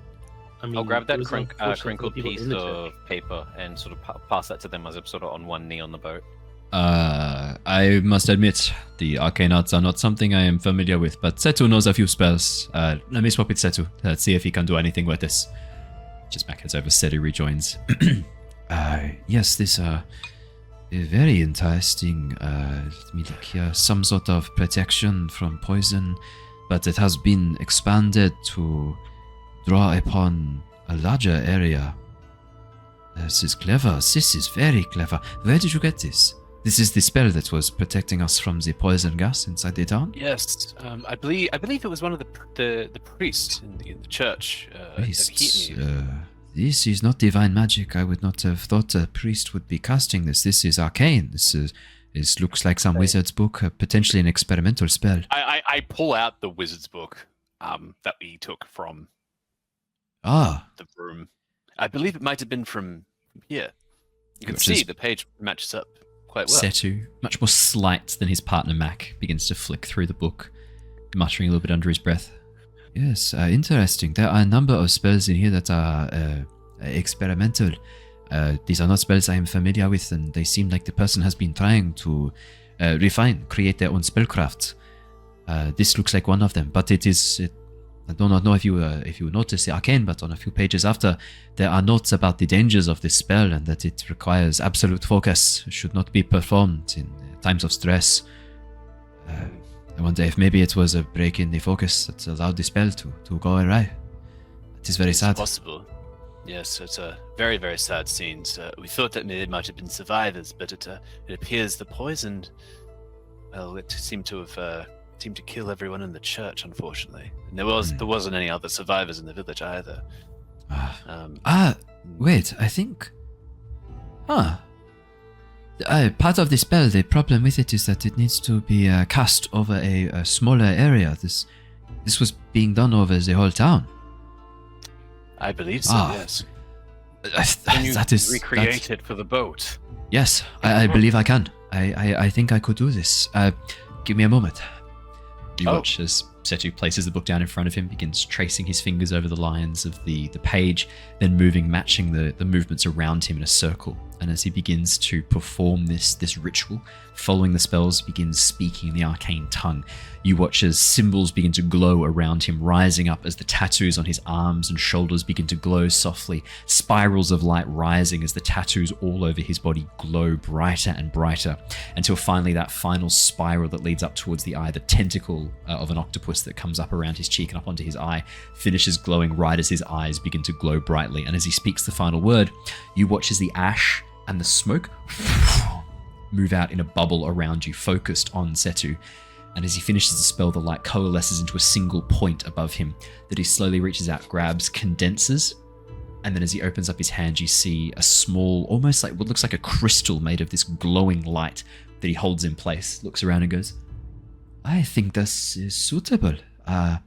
I mean, I'll grab that it was unfortunate for crinkled people piece in the of church. paper and sort of pass that to them as I'm sort of on one knee on the boat. I must admit, the arcane arts are not something I am familiar with, but Setu knows a few spells. Let me swap with Setu. Let's see if he can do anything with this. Just back heads over, Setu rejoins. Yes, this very interesting. Let me look here. Some sort of protection from poison, but it has been expanded to draw upon a larger area. This is clever. This is very clever. Where did you get this? This is the spell that was protecting us from the poison gas inside the town? Yes, I believe it was one of the priests in the church. Priests. This is not divine magic. I would not have thought a priest would be casting this. This is arcane. This looks like some wizard's book, potentially an experimental spell. I pull out the wizard's book that we took from the room. I believe it might have been from here. You can see the page matches up quite well. Setu, much more slight than his partner Mac, begins to flick through the book, muttering a little bit under his breath. Yes, interesting. There are a number of spells in here that are experimental. These are not spells I am familiar with, and they seem like the person has been trying to create their own spellcraft. This looks like one of them, but I do not know if you notice the arcane, but on a few pages after, there are notes about the dangers of this spell and that it requires absolute focus, should not be performed in times of stress. I wonder if maybe it was a break in the focus that allowed the spell to go awry. It is very sad. It's possible. Yes, it's a very, very sad scene. We thought that maybe it might have been survivors, but it appears the poison, well, it seemed to kill everyone in the church, unfortunately. And there wasn't any other survivors in the village either. Wait, I think... part of the spell, the problem with it is that it needs to be cast over a smaller area. This was being done over the whole town. I believe so, yes. Can you recreate it for the boat? Yes, I believe I can. I think I could do this. Give me a moment. You watch as Setu places the book down in front of him, begins tracing his fingers over the lines of the page, then matching the movements around him in a circle. And as he begins to perform this ritual, following the spells, begins speaking in the arcane tongue. You watch as symbols begin to glow around him, rising up as the tattoos on his arms and shoulders begin to glow softly, spirals of light rising as the tattoos all over his body glow brighter and brighter, until finally that final spiral that leads up towards the eye, the tentacle of an octopus that comes up around his cheek and up onto his eye, finishes glowing right as his eyes begin to glow brightly. And as he speaks the final word, you watch as the ash and the smoke move out in a bubble around you, focused on Setu. And as he finishes the spell, the light coalesces into a single point above him that he slowly reaches out, grabs, condenses, and then as he opens up his hand, you see a small, almost like what looks like a crystal made of this glowing light that he holds in place, looks around and goes, I think this is suitable. At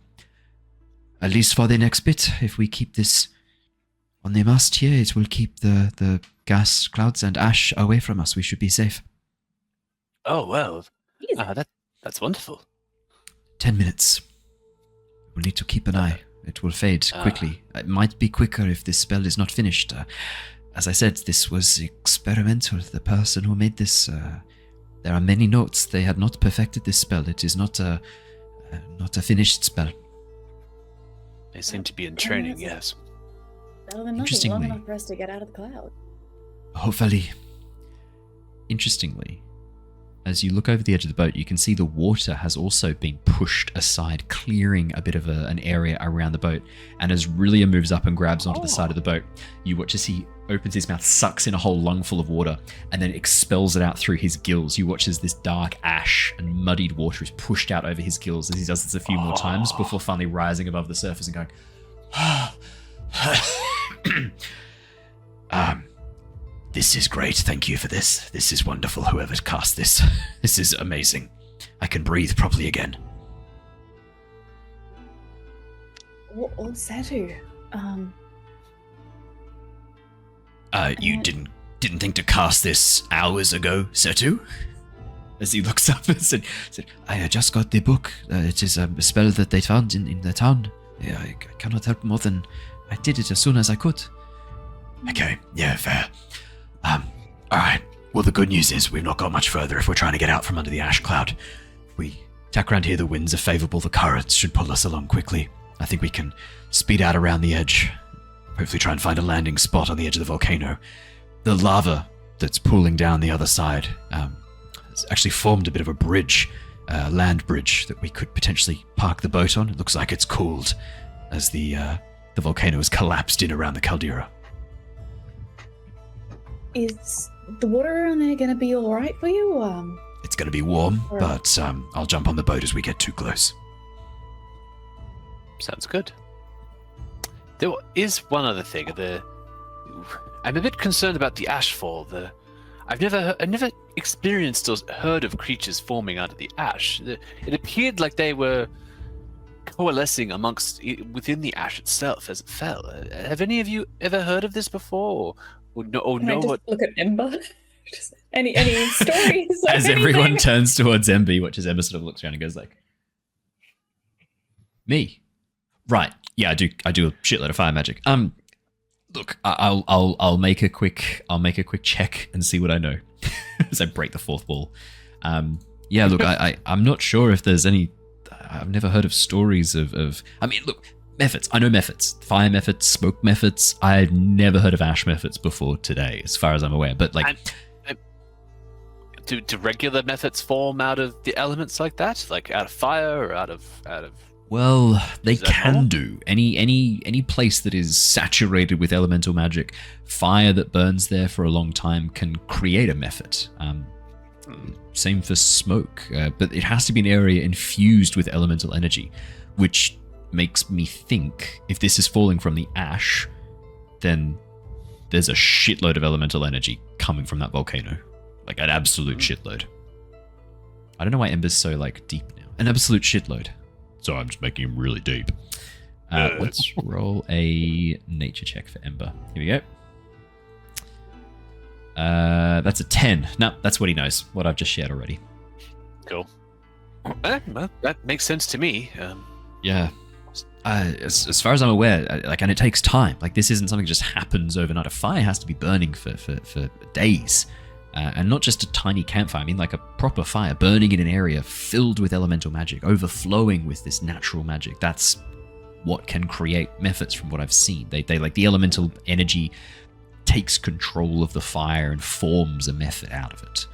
least for the next bit, if we keep this on the mast here, it will keep the gas clouds and ash away from us. We should be safe. Oh, well, that's wonderful. 10 minutes. We'll need to keep an eye. It will fade quickly. It might be quicker if this spell is not finished. As I said, this was experimental. The person who made this, there are many notes. They had not perfected this spell. It is not a finished spell. They seem to be in training, yes. Better than nothing, long enough for us to get out of the cloud. Hopefully. Interestingly, as you look over the edge of the boat, you can see the water has also been pushed aside, clearing a bit of an area around the boat. And as Rilia moves up and grabs onto the side of the boat, you watch as he opens his mouth, sucks in a whole lungful of water, and then expels it out through his gills. You watch as this dark ash and muddied water is pushed out over his gills as he does this a few more times before finally rising above the surface and going, this is great. Thank you for this. This is wonderful. Whoever cast this. This is amazing. I can breathe properly again. What Setu? You didn't think to cast this hours ago, Setu? as he looks up and said, I just got the book. It is a spell that they found in the town. Yeah, I cannot help more than I did it as soon as I could. Okay, yeah, fair. Alright. Well, the good news is we've not got much further if we're trying to get out from under the ash cloud. We tack around here, the winds are favourable, the currents should pull us along quickly. I think we can speed out around the edge. Hopefully try and find a landing spot on the edge of the volcano. The lava that's pooling down the other side has actually formed a bit of a bridge, land bridge, that we could potentially park the boat on. It looks like it's cooled as the volcano has collapsed in around the caldera. Is the water around there going to be all right for you? It's going to be warm, but I'll jump on the boat as we get too close. Sounds good. There is one other thing. I'm a bit concerned about the ashfall. I've never experienced or heard of creatures forming out of the ash. It appeared like they were coalescing within the ash itself as it fell. Have any of you ever heard of this before? Look at Ember? Just any stories? As everyone turns towards Ember, you watch as Ember sort of looks around and goes like, "Me, right? Yeah, I do a shitload of fire magic. Look, I'll make a quick check and see what I know." As I break the fourth wall. Yeah, look, I'm not sure if there's any. I've never heard of stories of. I mean, look. Methods. I know methods. Fire methods, smoke methods. I've never heard of ash methods before today, as far as I'm aware. But like, do regular methods form out of the elements like that? Like out of fire or out of? Well, they can do. Any place that is saturated with elemental magic, fire that burns there for a long time can create a method. Same for smoke, but it has to be an area infused with elemental energy, which makes me think if this is falling from the ash, then there's a shitload of elemental energy coming from that volcano. Like an absolute shitload. I don't know why Ember's so like deep now. An absolute shitload. So I'm just making him really deep. Let's roll a nature check for Ember. Here we go. That's a 10. No, that's what he knows. What I've just shared already. Cool. Well, that makes sense to me. Yeah. As far as I'm aware, and it takes time. Like this isn't something that just happens overnight. A fire has to be burning for days, and not just a tiny campfire. I mean, like a proper fire burning in an area filled with elemental magic, overflowing with this natural magic. That's what can create methods, from what I've seen. They like the elemental energy takes control of the fire and forms a method out of it.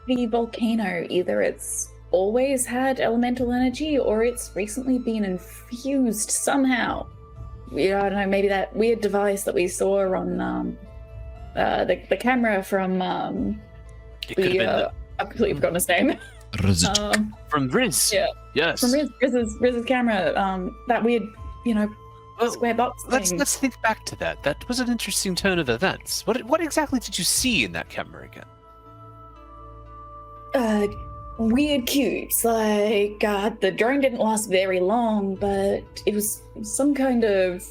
The volcano, either it's always had elemental energy or it's recently been infused somehow. I don't know, maybe that weird device that we saw on the camera from I've completely forgotten his name. From Riz. Yeah. Yes. From Riz's camera, that weird, square box thing. Let's think back to that. That was an interesting turn of events. What exactly did you see in that camera again? Weird cubes. Like, the drone didn't last very long, but it was some kind of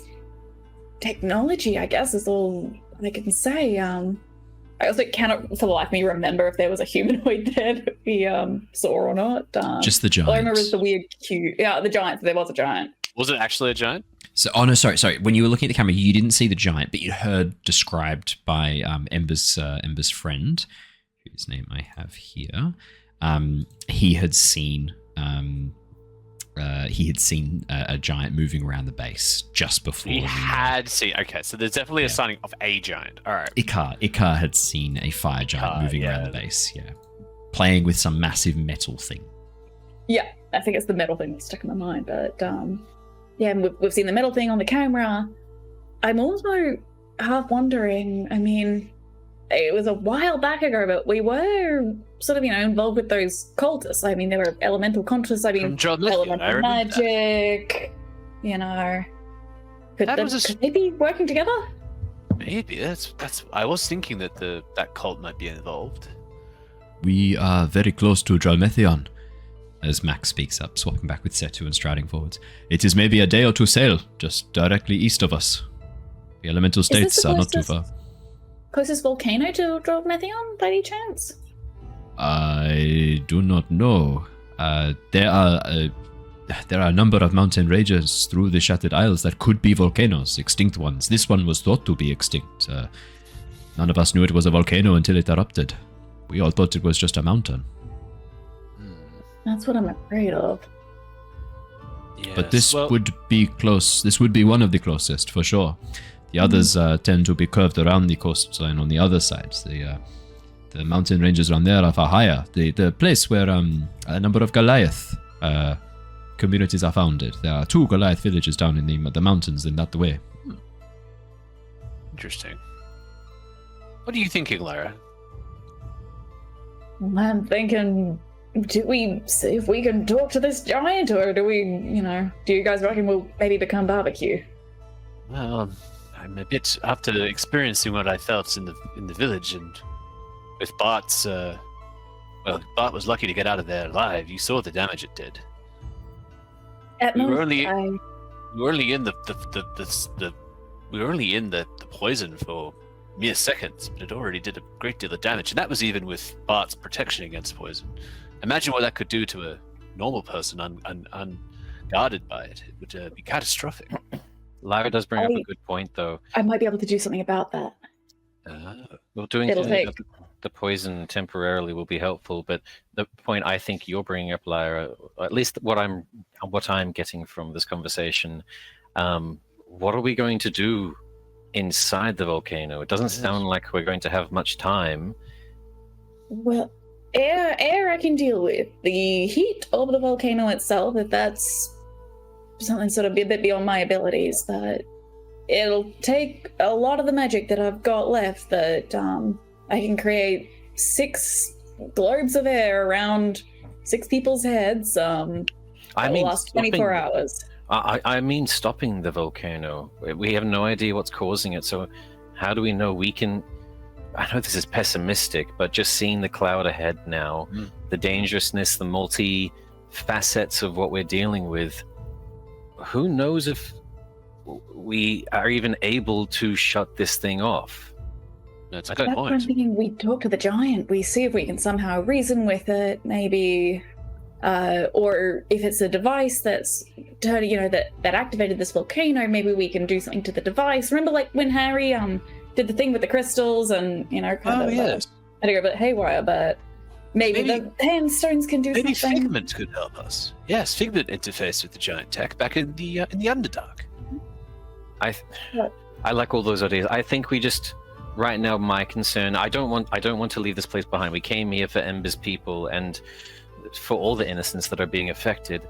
technology, I guess, is all I can say. I also cannot, for the life of me, remember if there was a humanoid there that we saw or not. Just the giant. All I remember is the weird cube. Yeah, the giant. There was a giant. Was it actually a giant? So, oh no, sorry. When you were looking at the camera, you didn't see the giant, but you heard described by Ember's friend, whose name I have here. He had seen a giant moving around the base just before. He had seen. Okay, so there's definitely a signing of a giant. All right. Ikar had seen a fire giant moving around the base. Yeah, playing with some massive metal thing. Yeah, I think it's the metal thing that's stuck in my mind. But yeah, we've seen the metal thing on the camera. I'm also half wondering. I mean, it was a while back ago, but we were sort of, involved with those cultists. I mean, there were elemental cultists. I mean, elemental magic. Could they be working together? Maybe that's. I was thinking that that cult might be involved. We are very close to Dralmethion, as Max speaks up, swapping back with Setu and striding forwards. It is maybe a day or two sail, just directly east of us. The elemental states are not too far. Closest volcano to Dralmethion, by any chance? I do not know. There are a number of mountain ranges through the Shattered Isles that could be volcanoes, extinct ones. This one was thought to be extinct. None of us knew it was a volcano until it erupted. We all thought it was just a mountain. That's what I'm afraid of. Yes. But this would be close. This would be one of the closest, for sure. The others tend to be curved around the coastline on the other side. The mountain ranges around there are far higher. The place where a number of Goliath communities are founded. There are 2 Goliath villages down in the mountains in that way. Interesting. What are you thinking, Lyra? I'm thinking, do we see if we can talk to this giant, or do we, do you guys reckon we'll maybe become barbecue? Well, I'm a bit after experiencing what I felt in the village, and with Bart's. Bart was lucky to get out of there alive. You saw the damage it did. At We were most, only in the poison for mere seconds, but it already did a great deal of damage, and that was even with Bart's protection against poison. Imagine what that could do to a normal person unguarded by it. It would be catastrophic. Lyra does bring up a good point, though. I might be able to do something about that. Well, doing It'll something take- about the poison temporarily will be helpful, but the point I think you're bringing up, Lyra, at least what I'm getting from this conversation, what are we going to do inside the volcano? It doesn't sound like we're going to have much time. Well, air I can deal with. The heat of the volcano itself, if that's something sort of a bit beyond my abilities, but it'll take a lot of the magic that I've got left that I can create 6 globes of air around 6 people's heads the last 24 hours. I mean stopping the volcano. We have no idea what's causing it, so how do we know we can... I know this is pessimistic, but just seeing the cloud ahead now, the dangerousness, the multi-facets of what we're dealing with, who knows if we are even able to shut this thing off? That's a That's good what I'm point. thinking. We talk to the giant. We see if we can somehow reason with it, maybe, or if it's a device that's, that activated this volcano. Maybe we can do something to the device. Remember, like when Harry did the thing with the crystals, and kind of yes. had to go a bit haywire. But maybe the handstones can do Maybe something. Figment could help us. Yes, Figment interfaced with the giant tech back in the Underdark. I like all those ideas. I think we just... Right now, my concern, I don't want to leave this place behind. We came here for Ember's people and for all the innocents that are being affected,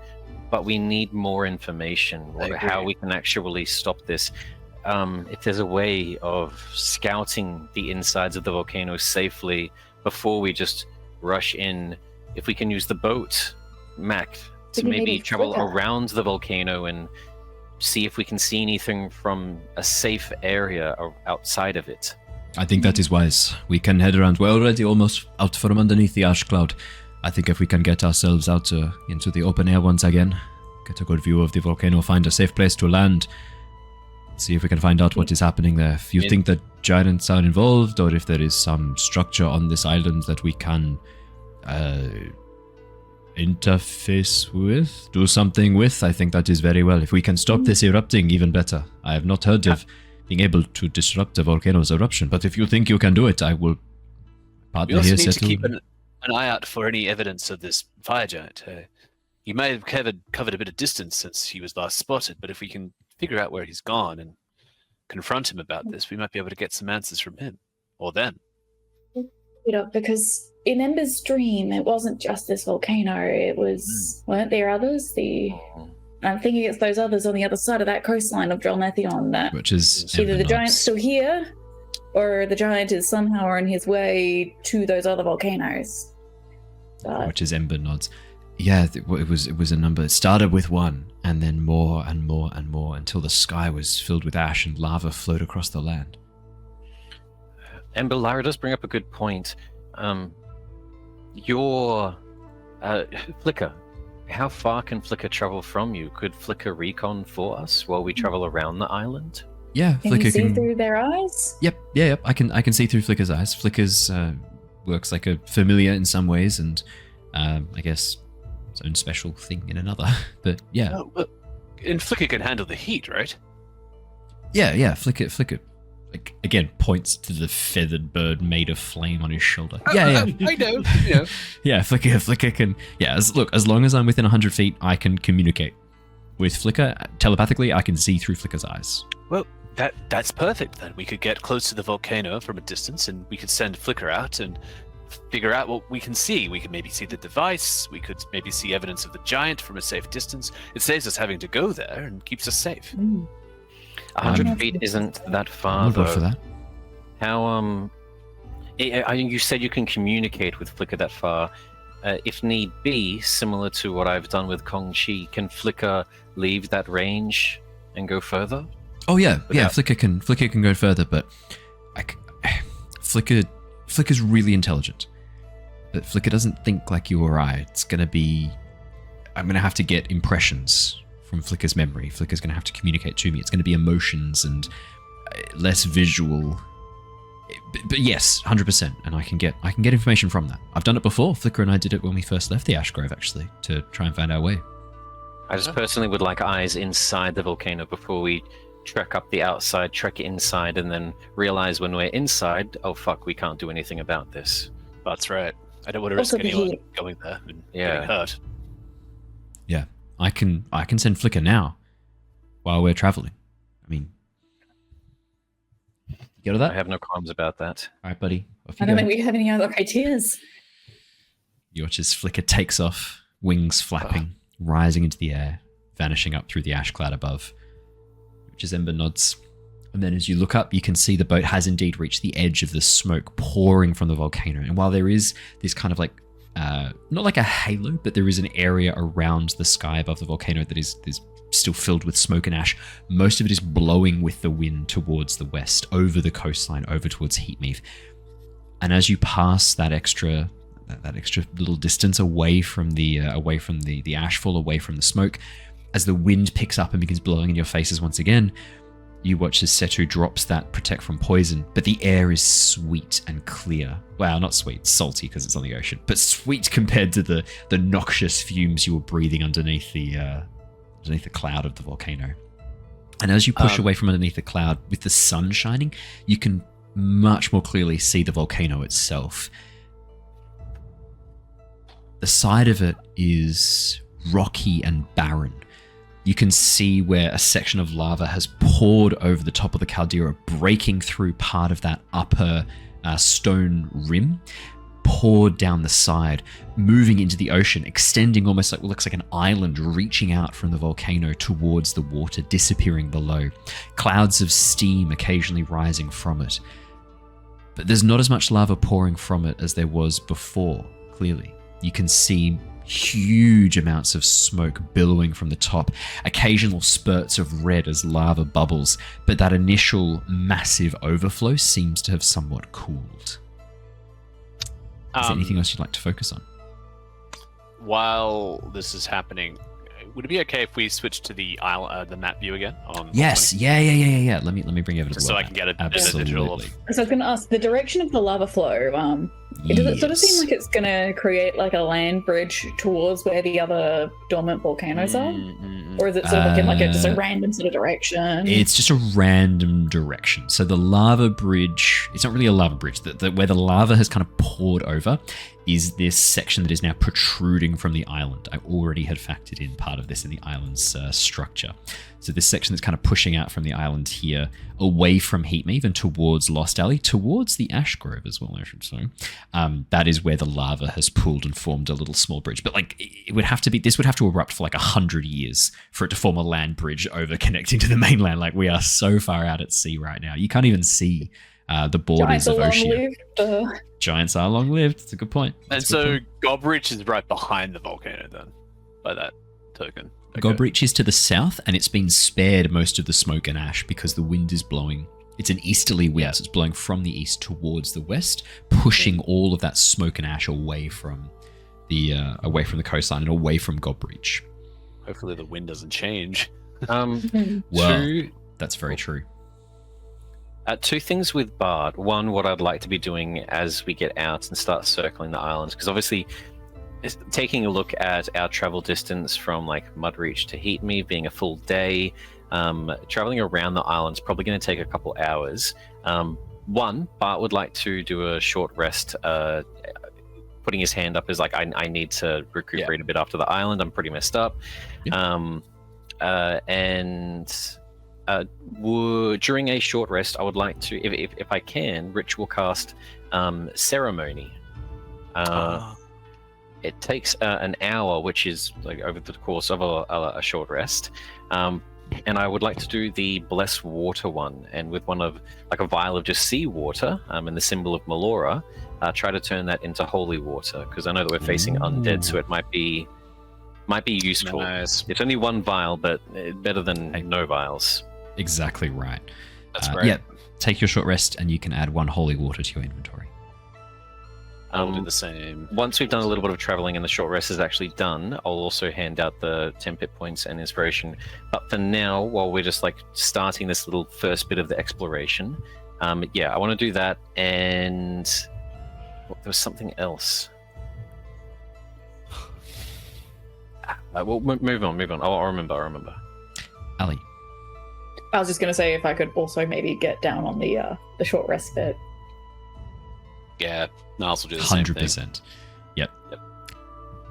but we need more information on how we can actually stop this. If there's a way of scouting the insides of the volcano safely before we just rush in, if we can use the boat, Mac, to maybe travel around the volcano and see if we can see anything from a safe area or outside of it. I think that is wise. We can head around. We're already almost out from underneath the ash cloud. I think if we can get ourselves out into the open air once again, get a good view of the volcano, find a safe place to land, see if we can find out what is happening there. If you think that giants are involved, or if there is some structure on this island that we can interface with, do something with, I think that is very well. If we can stop this erupting, even better. I have not heard of being able to disrupt a volcano's eruption, but if you think you can do it, I will We partner also here. need to keep an eye out for any evidence of this fire giant. He may have covered a bit of distance since he was last spotted, but if we can figure out where he's gone and confront him about this, we might be able to get some answers from him or them. Because in Ember's dream, it wasn't just this volcano. It was, weren't there others? I'm thinking it's those others on the other side of that coastline of Drolmethion that Which is either the Ember giant's nods. still here, or the giant is somehow on his way to those other volcanoes. Which is Ember nods. Yeah, it was a number. It started with 1, and then more and more and more until the sky was filled with ash and lava flowed across the land. Ember, Lyra does bring up a good point. Your Flicker, how far can Flicker travel from you? Could Flicker recon for us while we travel around the island? Yeah, Can Flicker you see can. through their eyes? Yep. I can see through Flicker's eyes. Flicker's works like a familiar in some ways, and I guess its own special thing in another. But yeah. Oh, well, and Flicker can handle the heat, right? Yeah, Flicker. Like, again, points to the feathered bird made of flame on his shoulder. Yeah. I know. You know. Yeah, Flicker can. Yeah, as long as I'm within 100 feet, I can communicate with Flicker telepathically. I can see through Flicker's eyes. Well, that's perfect. Then we could get close to the volcano from a distance, and we could send Flicker out and figure out what we can see. We could maybe see the device. We could maybe see evidence of the giant from a safe distance. It saves us having to go there and keeps us safe. 100 feet isn't that far, I'll though. go for that. How you said you can communicate with Flicker that far. If need be, similar to what I've done with Kong Chi, can Flicker leave that range and go further? Oh yeah. Flicker can go further, but Flicker's really intelligent. But Flicker doesn't think like you or I. I'm gonna have to get impressions from Flicker's memory. Flicker's gonna have to communicate to me. It's gonna be emotions and less visual. But yes, 100%, and I can get information from that. I've done it before. Flicker and I did it when we first left the Ash Grove, actually, to try and find our way. I just personally would like eyes inside the volcano before we trek up the outside, trek inside, and then realize when we're inside, oh fuck, we can't do anything about this. That's right. I don't want to risk Also the anyone heat. going there and Yeah. getting hurt. Yeah, I can send Flicker now, while we're traveling. I mean, you get all that? I have no qualms about that. All right, buddy. Off you I don't go. think we have any other ideas. You watch as Flicker takes off, wings flapping, rising into the air, vanishing up through the ash cloud above. Which is Ember nods. And then as you look up, you can see the boat has indeed reached the edge of the smoke pouring from the volcano. And while there is this kind of like, not like a halo, but there is an area around the sky above the volcano that is still filled with smoke and ash, most of it is blowing with the wind towards the west, over the coastline, over towards Heatmeath. And as you pass that extra little distance away from the ashfall, away from the smoke, as the wind picks up and begins blowing in your faces once again, you watch as Setu drops that protect from poison, but the air is sweet and clear. Well, not sweet, salty because it's on the ocean, but sweet compared to the noxious fumes you were breathing underneath the cloud of the volcano. And as you push away from underneath the cloud with the sun shining, you can much more clearly see the volcano itself. The side of it is rocky and barren. You can see where a section of lava has poured over the top of the caldera, breaking through part of that upper stone rim, poured down the side, moving into the ocean, extending almost like what looks like an island reaching out from the volcano towards the water, disappearing below. Clouds of steam occasionally rising from it. But there's not as much lava pouring from it as there was before, clearly. You can see huge amounts of smoke billowing from the top, occasional spurts of red as lava bubbles, but that initial massive overflow seems to have somewhat cooled. Is there anything else you'd like to focus on? While this is happening, would it be okay if we switch to the map view again? Yes. Yeah. Let me bring evidence. Just so I can get a digital of. So I was going to ask, the direction of the lava flow, does it sort of seem like it's going to create like a land bridge towards where the other dormant volcanoes are? Or is it sort of looking like just a random sort of direction? It's just a random direction. So the lava bridge, it's not really a lava bridge. Where the lava has kind of poured over is this section that is now protruding from the island. I already had factored in part of this in the island's structure. So this section that's kind of pushing out from the island here, away from Heatmeath and towards Lost Alley, towards the Ash Grove as well, I should say. That is where the lava has pooled and formed a little small bridge. But like, this would have to erupt for like 100 years for it to form a land bridge over connecting to the mainland. Like, we are so far out at sea right now. You can't even see the borders of Oceania. Giants are long-lived. That's a good point. And so Gobridge is right behind the volcano then, by that token. Okay. Gobridge is to the south, and it's been spared most of the smoke and ash because the wind is blowing. It's an easterly wind, so it's blowing from the east towards the west, pushing all of that smoke and ash away from the coastline and away from Gobridge. Hopefully the wind doesn't change. Well, that's very true. Two things with Bard. One, what I'd like to be doing as we get out and start circling the islands, because obviously, taking a look at our travel distance from like Mudreach to Heatme being a full day, traveling around the island's probably going to take a couple hours. One, Bart would like to do a short rest. Putting his hand up is like, I need to recuperate a bit after the island. I'm pretty messed up. During a short rest, I would like to, if I can, ritual cast ceremony. It takes an hour, which is like over the course of a short rest. And I would like to do the bless water one, and with one of like a vial of just seawater, and the symbol of Melora, try to turn that into holy water, because I know that we're facing undead, so it might be useful. Nice. It's only one vial, but better than no vials. Exactly right. That's great. Yeah, take your short rest, and you can add 1 holy water to your inventory. I'll do the same. Once we've done a little bit of traveling and the short rest is actually done, I'll also hand out the 10 hit points and inspiration. But for now, while we're just like starting this little first bit of the exploration, I want to do that. And there was something else. Well, move on. I'll remember. Ali. I was just going to say if I could also maybe get down on the short rest bit. Yeah, Niles will do the same thing. 100%. Yep.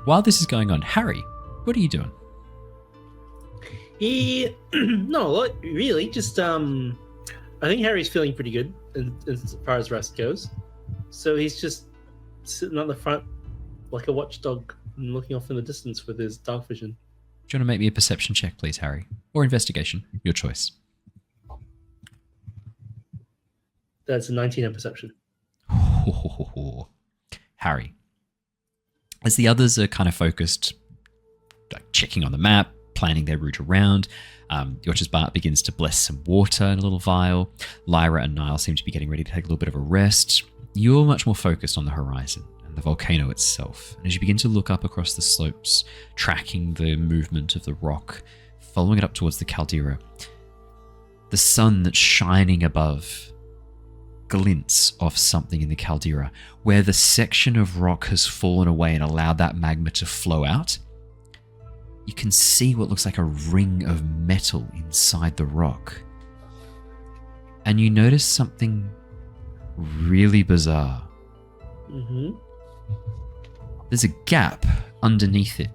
While this is going on, Harry, what are you doing? Not a lot, really. Just I think Harry's feeling pretty good as far as rest goes. So he's just sitting on the front like a watchdog and looking off in the distance with his dark vision. Do you want to make me a perception check, please, Harry? Or investigation? Your choice. That's a 19 in perception. Harry, as the others are kind of focused, like checking on the map, planning their route around, Yotch's Bart begins to bless some water in a little vial. Lyra and Niles seem to be getting ready to take a little bit of a rest. You're much more focused on the horizon and the volcano itself. And as you begin to look up across the slopes, tracking the movement of the rock, following it up towards the caldera, the sun that's shining above glints off something in the caldera, where the section of rock has fallen away and allowed that magma to flow out. You can see what looks like a ring of metal inside the rock. And you notice something really bizarre. Mm-hmm. There's a gap underneath it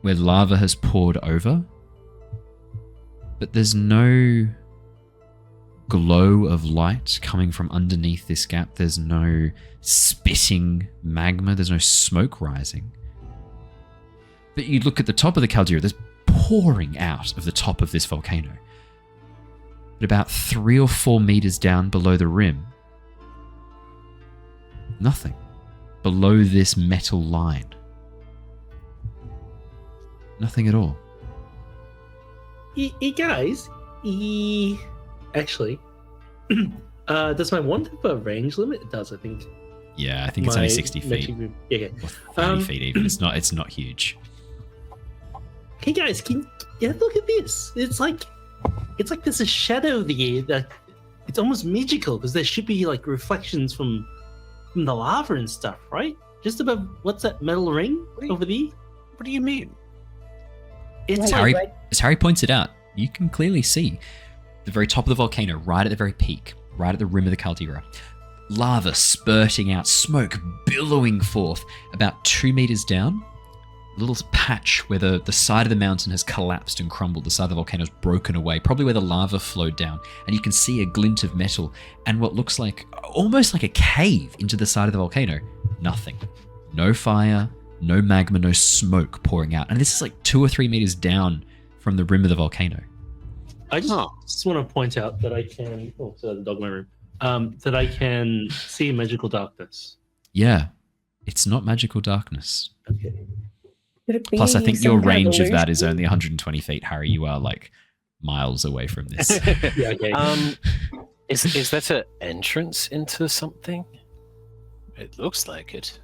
where lava has poured over, but there's no glow of light coming from underneath this gap. There's no spitting magma. There's no smoke rising. But you look at the top of the caldera, there's pouring out of the top of this volcano. But about 3 or 4 meters down below the rim, nothing. Below this metal line. Nothing at all. Guys, actually, does my wand have a range limit? It does, I think. Yeah, I think it's only 60 feet. Okay. Or 30 feet even. It's not huge. Hey guys, look at this. It's like there's a shadow there that it's almost magical, because there should be like reflections from the lava and stuff, right? Just above, what's that metal ring over there? What do you mean? As Harry points it out, you can clearly see the very top of the volcano, right at the very peak, right at the rim of the caldera. Lava spurting out, smoke billowing forth. About 2 meters down, a little patch where the side of the mountain has collapsed and crumbled. The side of the volcano is broken away, probably where the lava flowed down. And you can see a glint of metal and what looks like almost like a cave into the side of the volcano. Nothing. No fire, no magma, no smoke pouring out. And this is like 2 or 3 meters down from the rim of the volcano. I just want to point out that I can... Oh, so the dog in my room. That I can see magical darkness. Yeah, it's not magical darkness. Okay. Plus, I think your range of that is only 120 feet, Harry. You are like miles away from this. Yeah, okay. Is that an entrance into something? It looks like it.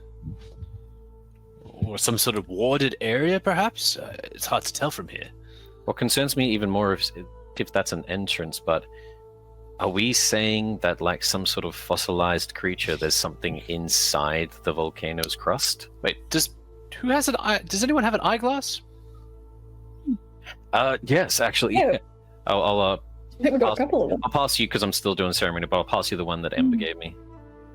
Or some sort of warded area, perhaps? It's hard to tell from here. What concerns me even more if that's an entrance, but Are we saying that, like some sort of fossilized creature, there's something inside the volcano's crust? Wait, does anyone have an eyeglass? Yes, actually. Yeah. I'll I think we've got a couple of them. I'll pass you because I'm still doing ceremony, but I'll pass you the one that Ember gave me.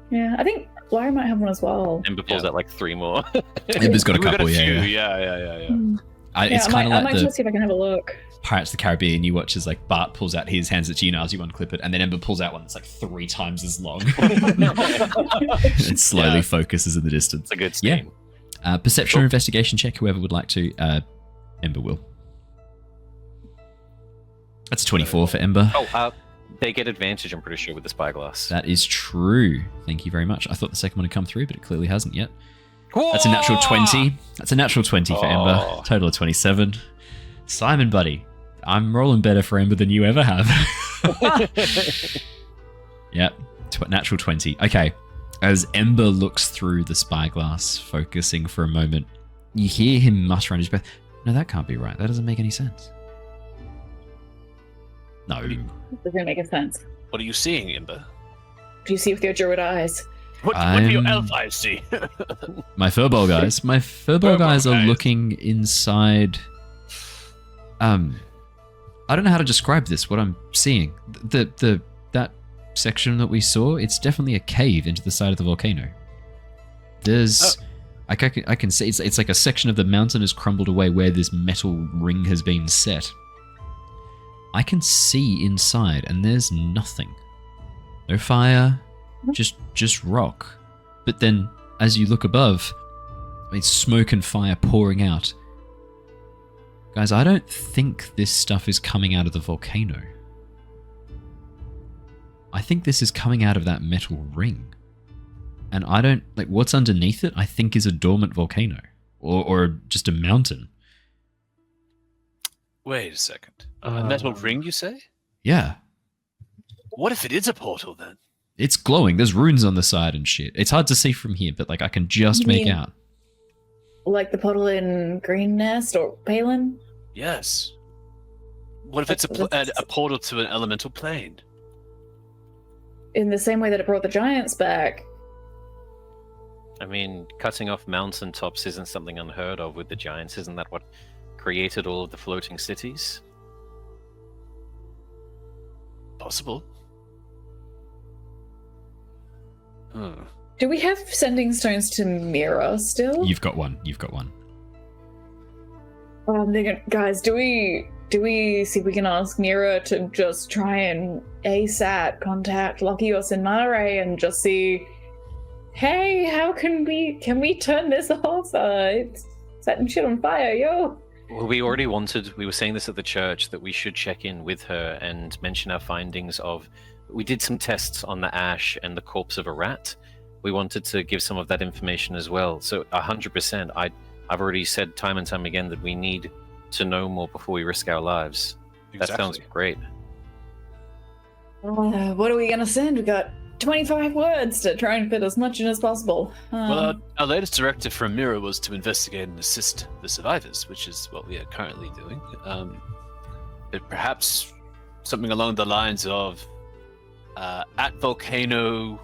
Yeah, I think Lyra might have one as well. Ember pulls out like 3 more. Ember's got a We've got couple, a few. yeah. Yeah. It's I kind of might like just the see if I can have a look. Pirates of the Caribbean. You watch as like Bart pulls out his hands at you, Niles, you unclip it, and then Ember pulls out one that's like 3 times as long. It slowly focuses in the distance. It's a good scheme. Yeah. Perception or investigation check, whoever would like to. Ember will. That's 24 for Ember. Oh, they get advantage, I'm pretty sure, with the spyglass. That is true. Thank you very much. I thought the second one had come through, but it clearly hasn't yet. That's a natural 20. That's a natural 20 for Ember. Total of 27. Simon, buddy, I'm rolling better for Ember than you ever have. Yep, natural 20. Okay, as Ember looks through the spyglass, focusing for a moment, you hear him mutter under his breath, "No, that can't be right. That doesn't make any sense." No. Doesn't make a sense. What are you seeing, Ember? Do you see with your druid eyes? What do your elf eyes see? My Firbolg guys. My Firbolg guys are looking inside. I don't know how to describe this. What I'm seeing, that section that we saw, it's definitely a cave into the side of the volcano. There's, I can see it's like a section of the mountain has crumbled away where this metal ring has been set. I can see inside, and there's nothing. No fire, just rock. But then, as you look above, I mean, smoke and fire pouring out. Guys, I don't think this stuff is coming out of the volcano. I think this is coming out of that metal ring. And I don't, like, what's underneath it, I think is a dormant volcano. Or just a mountain. Wait a second. A metal ring, you say? Yeah. What if it is a portal, then? It's glowing. There's runes on the side and shit. It's hard to see from here, but, like, I can just make out. Like the portal in Green Nest or Palin? Yes. What if it's a portal to an elemental plane? In the same way that it brought the giants back. I mean, cutting off mountaintops isn't something unheard of with the giants. Isn't that what created all of the floating cities? Possible. Do we have sending stones to mirror still? You've got one. Guys, do we see if we can ask Mira to just try and ASAP contact Lockios and Mare and just see, hey, how can we turn this off? It's setting shit on fire, yo. Well, we were saying this at the church, that we should check in with her and mention our findings of, we did some tests on the ash and the corpse of a rat. We wanted to give some of that information as well. So 100%, I've already said time and time again that we need to know more before we risk our lives. Exactly. That sounds great. What are we gonna send? We got 25 words to try and fit as much in as possible. Well, our latest directive from Mira was to investigate and assist the survivors, which is what we are currently doing. But perhaps something along the lines of at Volcano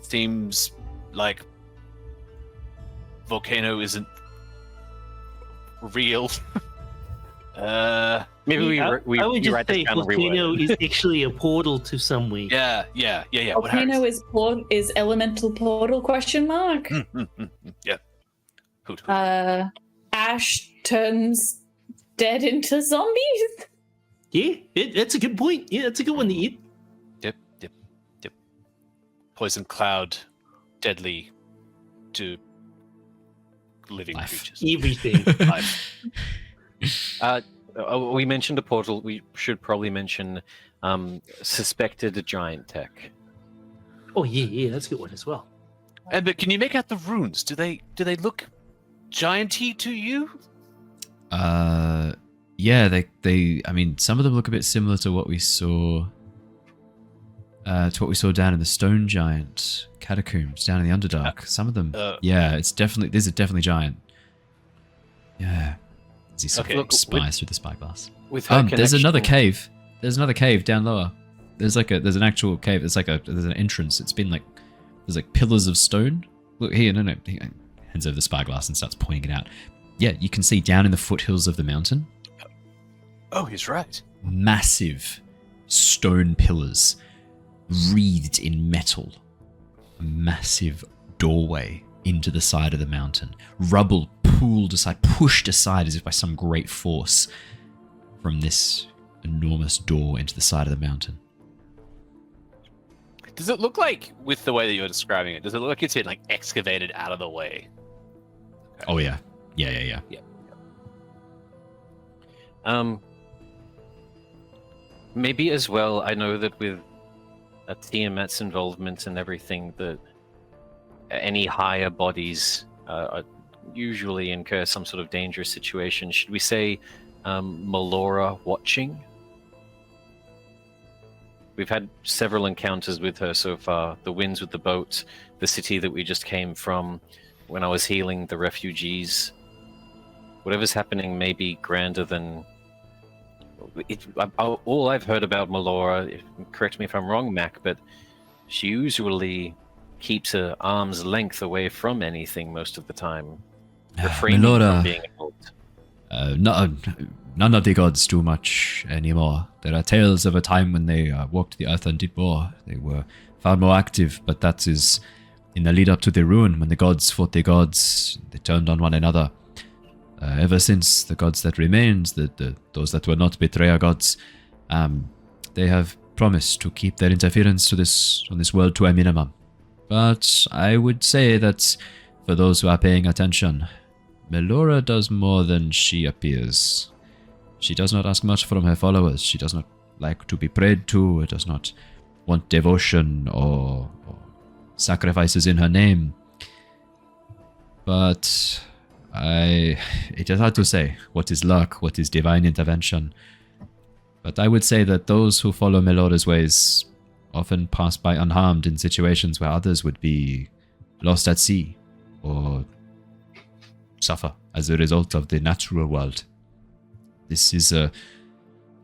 seems like Volcano isn't real. Maybe I would just say volcano is actually a portal to somewhere. Yeah. Volcano is elemental portal ? Yeah. Ash turns dead into zombies. Yeah, that's a good point. Yeah, that's a good one to eat. Yep. Poison cloud, deadly to living creatures. Everything. Life. We mentioned a portal. We should probably mention suspected giant tech. Oh yeah, that's a good one as well. But can you make out the runes? Do they look gianty to you? Yeah, they I mean, some of them look a bit similar to what we saw down in the Stone Giant catacombs down in the Underdark. Some of them, these are definitely giant. Yeah. As he sort of spies through the spyglass. With her there's another cave. there's another cave down lower. There's an actual cave. There's an entrance. It's been there's pillars of stone. Look here, no. He hands over the spyglass and starts pointing it out. Yeah, you can see down in the foothills of the mountain. Oh, he's right. Massive stone pillars wreathed in metal. A massive doorway into the side of the mountain. Rubble pulled aside, pushed aside as if by some great force from this enormous door into the side of the mountain. Does it look like, with the way that you're describing it, does it look like it's been excavated out of the way? Okay. Oh yeah. Yeah. Maybe as well, I know that with Tiamat's involvement and everything, that any higher bodies usually incur some sort of dangerous situation. Should we say Melora watching? We've had several encounters with her so far. The winds with the boat, the city that we just came from, when I was healing the refugees. Whatever's happening may be grander than... all I've heard about Melora, correct me if I'm wrong, Mac, but she usually keeps her arm's length away from anything most of the time. Refraining Melora, from being involved. None of the gods do much anymore. There are tales of a time when they walked the earth and did more. They were far more active, but that is in the lead up to their ruin, when the gods fought the gods, they turned on one another. Ever since, the gods that remained, those that were not betrayer gods, they have promised to keep their interference on this world to a minimum. But I would say that for those who are paying attention, Melora does more than she appears. She does not ask much from her followers. She does not like to be prayed to, does not want devotion or sacrifices in her name. But it is hard to say what is luck, what is divine intervention. But I would say that those who follow Melora's ways often pass by unharmed in situations where others would be lost at sea or suffer as a result of the natural world. This is a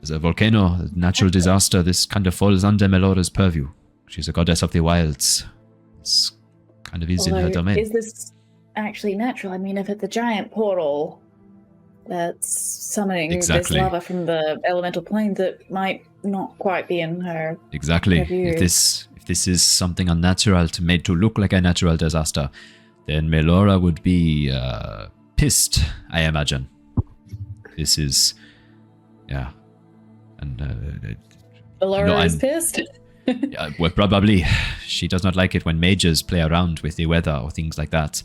volcano, a natural disaster. This kind of falls under Melora's purview. She's a goddess of the wilds. This kind of is in her domain. Is this actually natural? I mean, if it's a giant portal that's summoning this lava from the elemental planes, it might not quite be in her. Exactly. Her view. If this is something unnatural made to look like a natural disaster, then Melora would be pissed, I imagine. This is, yeah, and Melora is pissed. Well, probably she does not like it when mages play around with the weather or things like that.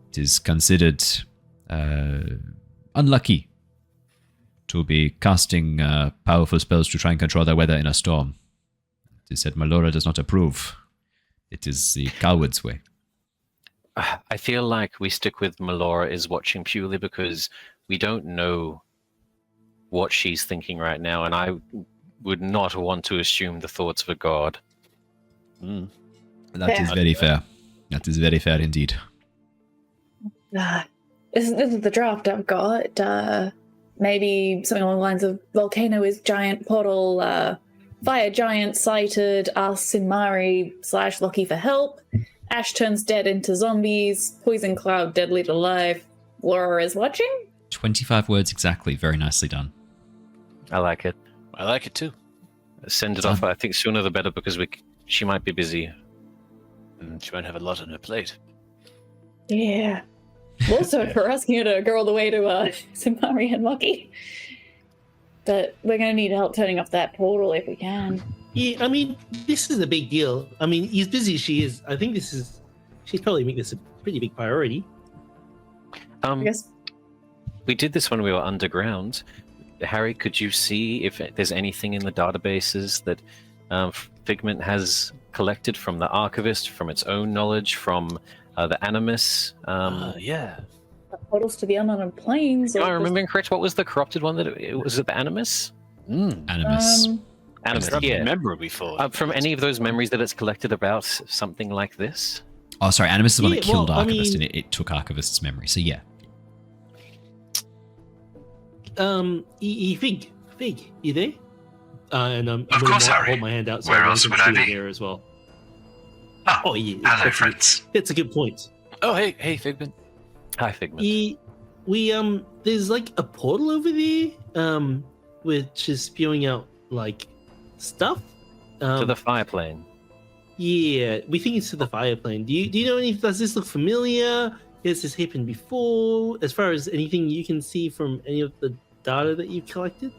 It is considered unlucky to be casting powerful spells to try and control the weather in a storm. It is said Melora does not approve. It is the coward's way. I feel like we stick with Melora is watching purely because we don't know what she's thinking right now, and I would not want to assume the thoughts of a god. That is very fair. That is very fair indeed. This is the draft I've got. Maybe something along the lines of volcano is giant portal, fire giant sighted, asks Sinmari / Loki for help. Ash turns dead into zombies. Poison cloud deadly to life. Laura is watching. 25 words exactly. Very nicely done. I like it. I like it too. Send it off. I think sooner the better because she might be busy. And she might have a lot on her plate. Yeah. Also, for asking her to go all the way to Sinmari and Loki. But we're going to need help turning off that portal if we can. Yeah, I mean, this is a big deal. I mean, as busy as she is, I think she'd probably make this a pretty big priority. I guess. We did this when we were underground. Harry, could you see if there's anything in the databases that Figment has collected from the Archivist, from its own knowledge, from the Animus? Yeah. Portals to the unknown planes. Am I remembering correct? What was the corrupted one? Was it the Animus? Animus. Animus, yeah. Remember before. From any of those memories that it's collected about something like this? Oh, sorry. Animus is the one that killed well, Archivist, and it took Archivist's memory. So yeah. Fig, you there? And I'm Of going course, to Harry. hold my hand out so Where everyone else can would I see it be? there as well. Oh, Oh yeah, hello, that's friends. It's a good point. Oh, hey, Figment. Hi, Figment. We there's like a portal over there, which is spewing out like stuff. To the fire plane. Yeah, we think it's to the fire plane. Do you know any? Does this look familiar? Has this happened before? As far as anything you can see from any of the data that you've collected?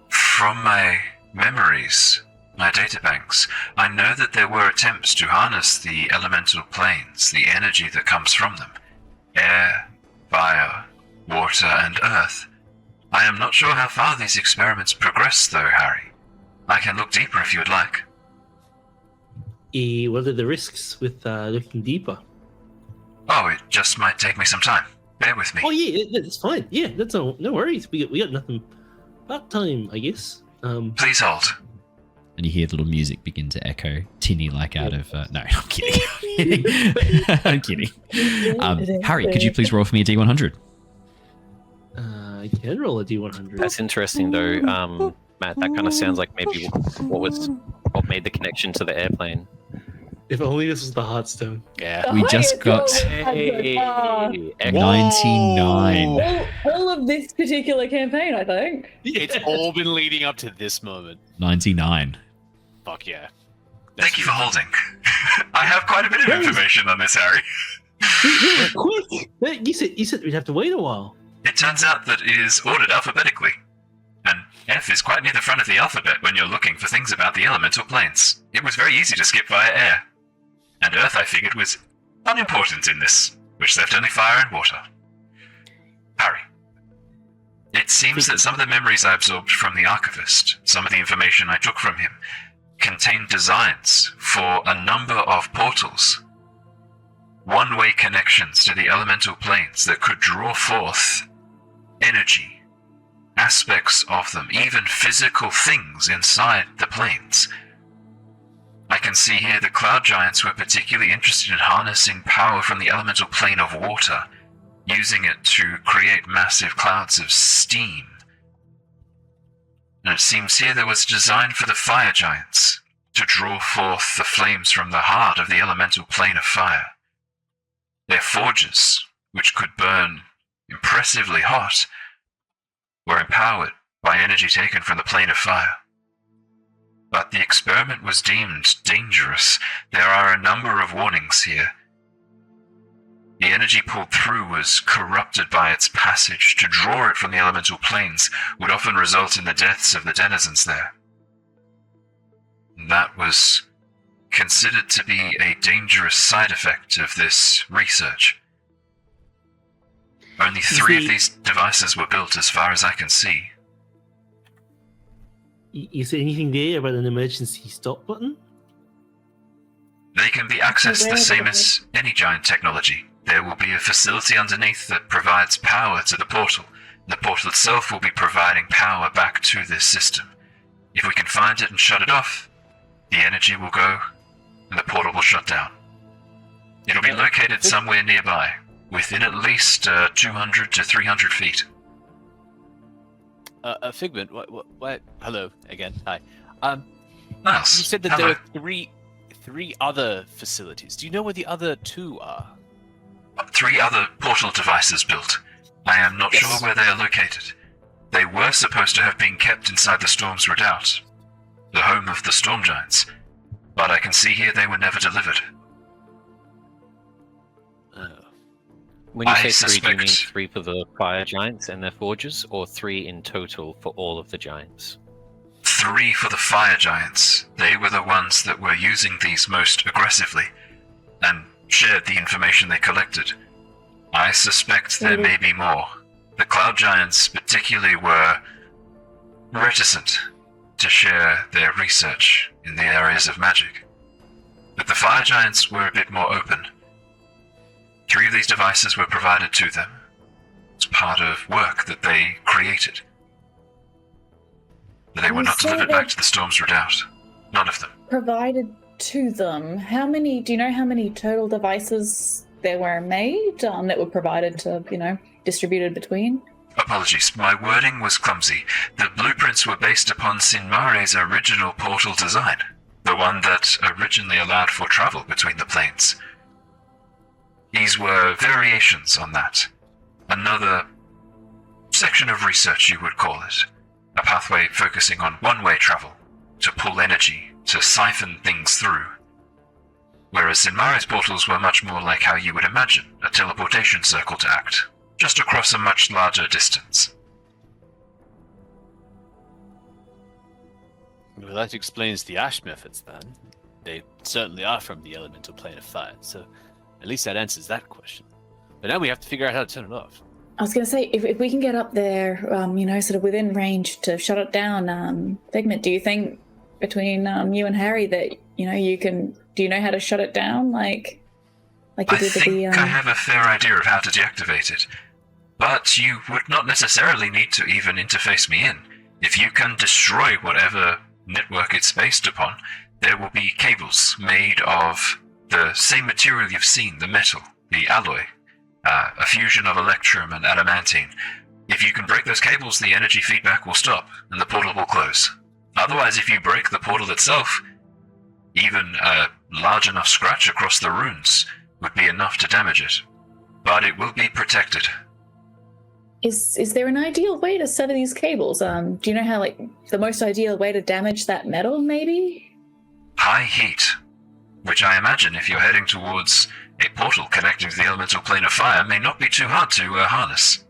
From my memories, my databanks, I know that there were attempts to harness the elemental planes, the energy that comes from them. Air, fire, water, and earth. I am not sure how far these experiments progressed, though, Harry. I can look deeper if you would like. What are the risks with looking deeper? Oh, it just might take me some time. Bear with me. Oh yeah, that's fine. Yeah, that's no worries. We got nothing but time, I guess. Please hold. And you hear the little music begin to echo, tinny like out of. No, I'm kidding. I'm kidding. Harry, could you please roll for me a D100? I can roll a D100. That's interesting, though. Matt, that kind of sounds like maybe what made the connection to the airplane. If only this was the Hearthstone. Yeah. We just got Hey, 99. All of this particular campaign, I think. It's all been leading up to this moment. 99. Fuck yeah. Thank you for holding. I have quite a bit of information on this, Harry. Quick! You said we'd have to wait a while. It turns out that it is ordered alphabetically, and F is quite near the front of the alphabet when you're looking for things about the elemental planes. It was very easy to skip via air, and Earth I figured was unimportant in this, which left only fire and water. Harry, it seems that some of the memories I absorbed from the Archivist, some of the information I took from him, contained designs for a number of portals. One-way connections to the elemental planes that could draw forth energy, aspects of them, even physical things inside the planes. I can see here the cloud giants were particularly interested in harnessing power from the elemental plane of water, using it to create massive clouds of steam. And it seems here there was a design for the fire giants to draw forth the flames from the heart of the elemental plane of fire. Their forges, which could burn impressively hot, were empowered by energy taken from the plane of fire. But the experiment was deemed dangerous. There are a number of warnings here. The energy pulled through was corrupted by its passage. To draw it from the elemental planes would often result in the deaths of the denizens there. That was considered to be a dangerous side effect of this research. Only 3 of these devices were built as far as I can see. Is there anything there about an emergency stop button? They can be accessed the same as any giant technology. There will be a facility underneath that provides power to the portal. The portal itself will be providing power back to this system. If we can find it and shut it off, the energy will go and the portal will shut down. It'll be located somewhere nearby, within at least 200 to 300 feet. Figment, what? Hello again. Hi. Niles, You said that hello. there were three other facilities. Do you know where the other 2 are? 3 other portal devices built. I am not Yes. sure where they are located. They were supposed to have been kept inside the Storm's Redoubt, the home of the Storm Giants, but I can see here they were never delivered. When you I say 3, do you mean suspect- 3 for the fire giants and their forges, or 3 in total for all of the giants? 3 for the Fire Giants. They were the ones that were using these most aggressively, and shared the information they collected. I suspect there may be more. The Cloud Giants particularly were reticent to share their research in the areas of magic. But the Fire Giants were a bit more open. 3 of these devices were provided to them. It's part of work that they created. But they were You not say delivered that- back to the Storm's Redoubt. None of them. Provided to them. Do you know how many total devices there were made that were provided to, distributed between? Apologies, my wording was clumsy. The blueprints were based upon Sinmare's original portal design, the one that originally allowed for travel between the planes. These were variations on that. Another section of research, you would call it. A pathway focusing on one-way travel, to pull energy, to siphon things through. Whereas Sinmare's portals were much more like how you would imagine a teleportation circle to act, just across a much larger distance. Well, that explains the ash methods then. They certainly are from the elemental plane of fire, so at least that answers that question. But now we have to figure out how to turn it off. I was going to say, if we can get up there, sort of within range to shut it down, Figment, do you think between you and Harry that, you can, do you know how to shut it down? Like you I did with think the... I have a fair idea of how to deactivate it. But you would not necessarily need to even interface me in. If you can destroy whatever network it's based upon, there will be cables made of the same material you've seen, the metal, the alloy, a fusion of electrum and adamantine. If you can break those cables, the energy feedback will stop and the portal will close. Otherwise, if you break the portal itself, even a large enough scratch across the runes would be enough to damage it. But it will be protected. Is there an ideal way to sever these cables? Do you know how, the most ideal way to damage that metal, maybe? High heat, which I imagine if you're heading towards a portal connecting to the elemental plane of fire may not be too hard to harness.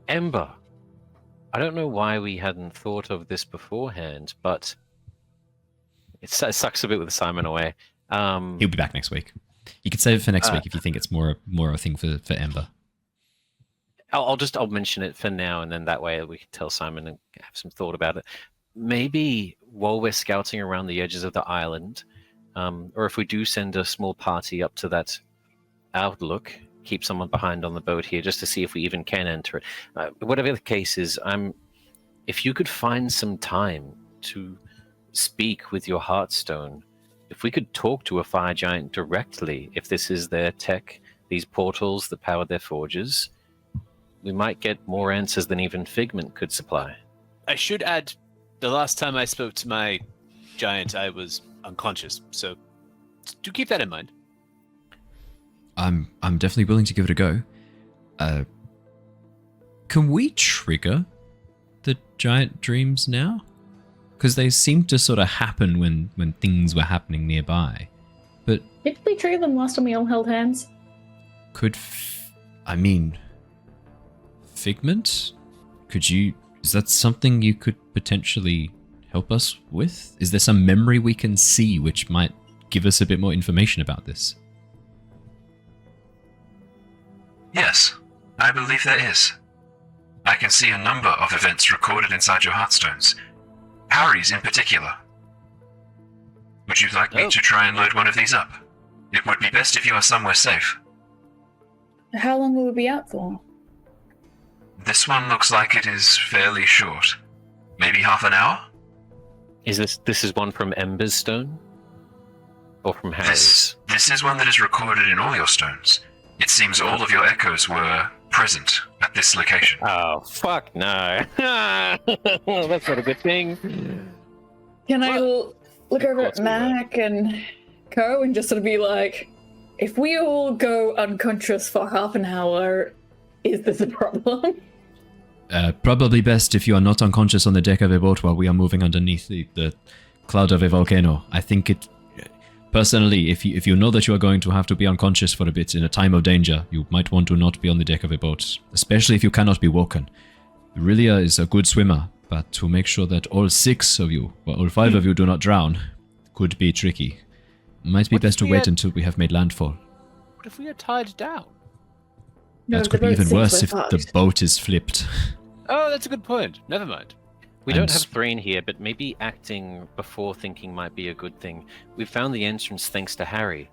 Ember. I don't know why we hadn't thought of this beforehand, but it sucks a bit with Simon away. He'll be back next week. You could save it for next week if you think it's more a thing for Ember. I'll mention it for now, and then that way we can tell Simon and have some thought about it. Maybe while we're scouting around the edges of the island, or if we do send a small party up to that outlook, keep someone behind on the boat here just to see if we even can enter it. Whatever the case is, if you could find some time to speak with your Heartstone, if we could talk to a fire giant directly, if this is their tech, these portals that power their forges, we might get more answers than even Figment could supply. I should add, the last time I spoke to my giant, I was unconscious, so do keep that in mind. I'm definitely willing to give it a go. Can we trigger the giant dreams now? Because they seem to sort of happen when things were happening nearby. But did we trigger them last time we all held hands? Figment? Is that something you could potentially help us with? Is there some memory we can see which might give us a bit more information about this? Yes, I believe there is. I can see a number of events recorded inside your Heartstones. Harry's in particular. Would you like me to try and load one of these up? It would be best if you are somewhere safe. How long will we be out for? This one looks like it is fairly short. Maybe half an hour? Is this is one from Ember's stone? Or from Harry's? This is one that is recorded in all your stones. It seems all of your echoes were present at this location. Oh, fuck no. That's not a good thing. Can I look over at Mac and Co and just sort of be like, if we all go unconscious for half an hour, is this a problem? Probably best if you are not unconscious on the deck of a boat while we are moving underneath the cloud of a volcano. I think it... Personally, if you know that you are going to have to be unconscious for a bit in a time of danger, you might want to not be on the deck of a boat, especially if you cannot be woken. Aurelia is a good swimmer, but to make sure that all 6 of you, or all 5 of you do not drown, could be tricky. Might be best to wait until we have made landfall. What if we are tied down? That could be even worse if the boat is flipped. Oh, that's a good point. Never mind. We don't have Thrain here, but maybe acting before thinking might be a good thing. We found the entrance thanks to Harry.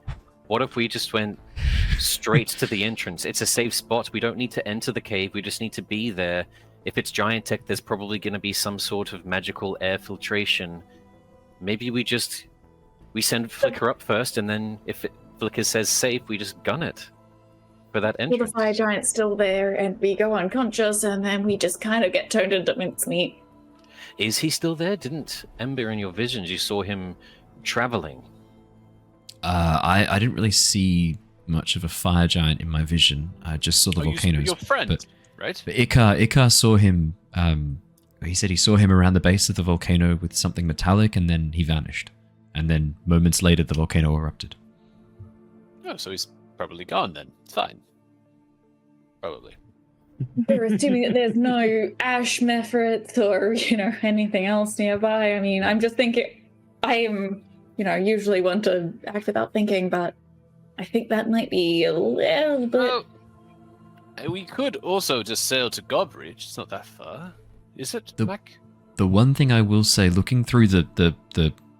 What if we just went straight to the entrance? It's a safe spot. We don't need to enter the cave. We just need to be there. If it's giant tech, there's probably going to be some sort of magical air filtration. Maybe we send Flicker up first, and then if Flicker says safe, we just gun it. of that Well, the entrance. fire giant's still there, and we go unconscious, and then we just kind of get turned into mincemeat. Is he still there? Didn't Ember in your visions, you saw him traveling? I didn't really see much of a fire giant in my vision. I just saw the volcanoes. Your friend, but, right? But Ikar saw him. He said he saw him around the base of the volcano with something metallic, and then he vanished. And then moments later, the volcano erupted. Oh, so he's probably gone then. Fine. Probably. We're assuming that there's no ash mephits or, anything else nearby. I mean, I'm just thinking, I am, usually one to act without thinking, but I think that might be a little bit... Well, we could also just sail to Gobridge. It's not that far. Is it, Mac? The one thing I will say, looking through the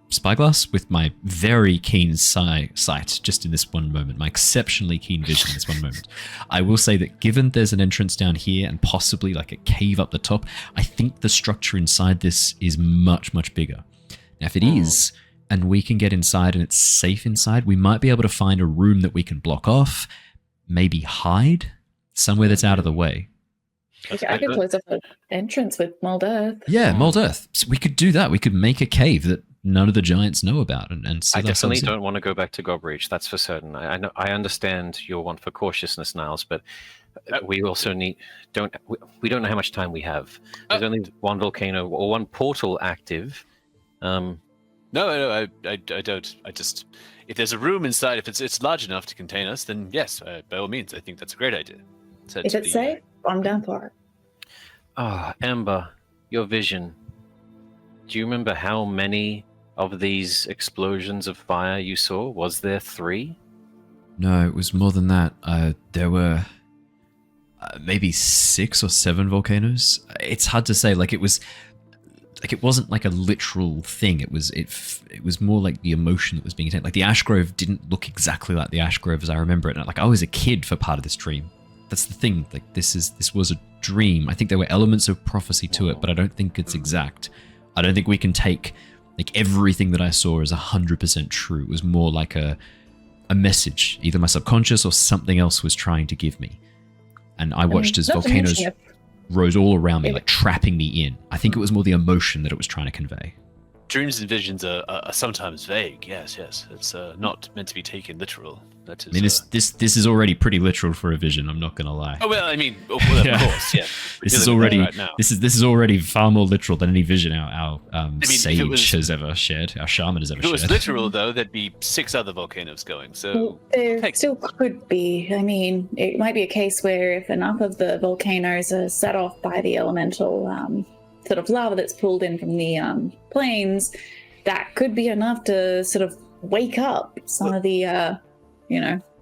spyglass with my very keen sight, just in this one moment, my exceptionally keen vision in this one moment, I will say that given there's an entrance down here and possibly like a cave up the top, I think the structure inside this is much, much bigger. Now, if it is, and we can get inside and it's safe inside, we might be able to find a room that we can block off, maybe hide somewhere that's out of the way. I could close off the entrance with mold earth. Yeah, mold earth. So we could do that. We could make a cave that none of the giants know about, and I definitely don't want to go back to Gobridge. That's for certain. I know. I understand your want for cautiousness, Niles, but we also we don't know how much time we have. There's only one volcano or one portal active. No, I don't. I just, if there's a room inside, if it's large enough to contain us, then yes, by all means, I think that's a great idea. If it's safe, I'm down for it. Ember, your vision. Do you remember how many of these explosions of fire you saw? Was there 3? No, it was more than that. There were maybe 6 or 7 volcanoes. It's hard to say. It wasn't like a literal thing. It was more like the emotion that was being taken. Like the ash grove didn't look exactly like the ash grove as I remember it. Like I was a kid for part of this dream. That's the thing. Like this was a dream. I think there were elements of prophecy to it, but I don't think it's exact. I don't think we can take like everything that I saw as 100% true. It was more like a message, either my subconscious or something else was trying to give me. And I watched as volcanoes rose all around me, like trapping me in. I think it was more the emotion that it was trying to convey. Dreams and visions are sometimes vague. Yes. It's not meant to be taken literal. That is, I mean, this is already pretty literal for a vision. I'm not gonna lie. Oh well, I mean, of course, yeah. This is already this is already far more literal than any vision our sage has ever shared. Our shaman has ever shared. If it was literal, though, there'd be 6 other volcanoes going. So there still could be. I mean, it might be a case where if enough of the volcanoes are set off by the elemental sort of lava that's pulled in from the plains, that could be enough to sort of wake up some of the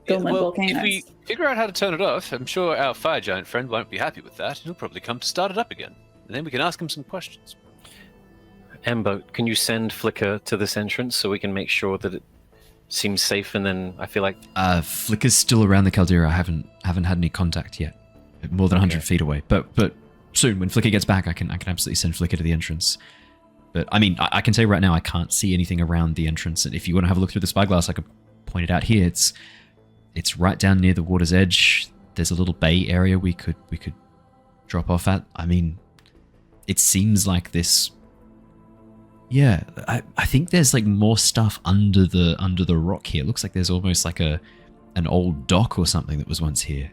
dormant volcanoes. If we figure out how to turn it off, I'm sure our fire giant friend won't be happy with that. He'll probably come to start it up again. And then we can ask him some questions. Ember, can you send Flicker to this entrance so we can make sure that it seems safe? And then I feel like Flicker's still around the caldera. I haven't had any contact yet. More than 100 feet away. But soon, when Flicker gets back, I can absolutely send Flicker to the entrance. But I mean, I can say right now I can't see anything around the entrance. And if you want to have a look through the spyglass, I could point it out here. It's right down near the water's edge. There's a little bay area we could drop off at. I mean, it seems like this. Yeah, I think there's like more stuff under the rock here. It looks like there's almost like an old dock or something that was once here.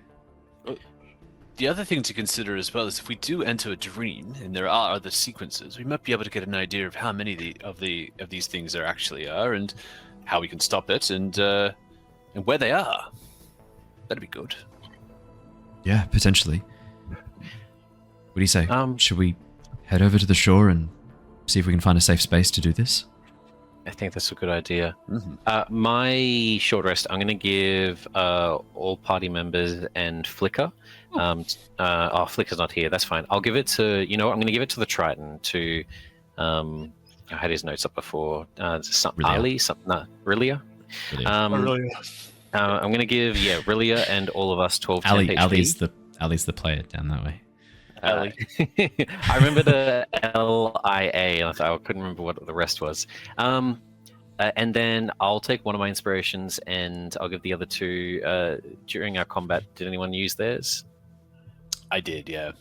The other thing to consider as well is if we do enter a dream and there are other sequences, we might be able to get an idea of how many of these things there actually are and how we can stop it and where they are. That'd be good. Yeah, potentially. What do you say? Should we head over to the shore and see if we can find a safe space to do this? I think that's a good idea. Mm-hmm. My short rest, I'm going to give all party members and Flicker. Flicker's not here. That's fine. I'll give it to, I'm going to give it to the Triton to, I had his notes up before. Rilia. I'm going to give, Rilia and all of us 12 temp HP. Ali's the player down that way. I remember the LIA, and I couldn't remember what the rest was. And then I'll take one of my inspirations and I'll give the other two during our combat. Did anyone use theirs? I did, yeah.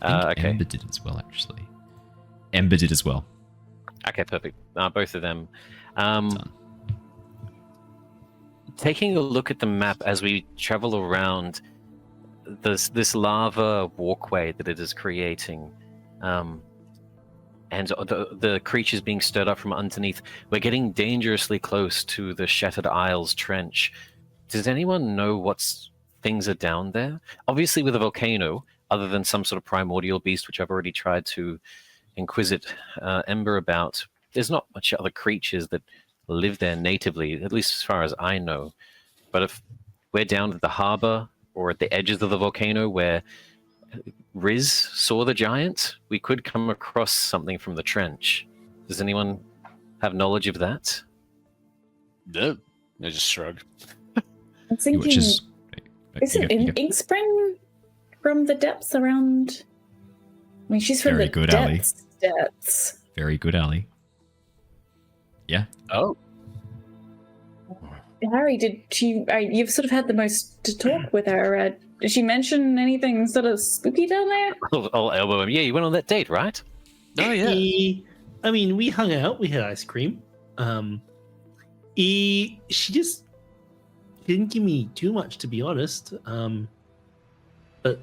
I think okay. Ember did as well, actually. Ember did as well. Okay, perfect. Both of them. Done. Taking a look at the map as we travel around this lava walkway that it is creating, and the creatures being stirred up from underneath, we're getting dangerously close to the Shattered Isles Trench. Does anyone know what things are down there? Obviously with a volcano, other than some sort of primordial beast, which I've already tried to inquisit Ember about, there's not much other creatures that live there natively, at least as far as I know. But if we're down at the harbor or at the edges of the volcano where Riz saw the giant, we could come across something from the trench. Does anyone have knowledge of that? No. I just shrugged. I'm thinking, Which is it Inkspring from the depths around? I mean, she's from Very the good, Ali. depths. Very good, Ali. Yeah. Oh. Harry, did she? You've sort of had the most to talk with her. Did she mention anything sort of spooky down there? I'll elbow him. Yeah, you went on that date, right? Oh, yeah. I mean, we hung out. We had ice cream. She just didn't give me too much, to be honest. But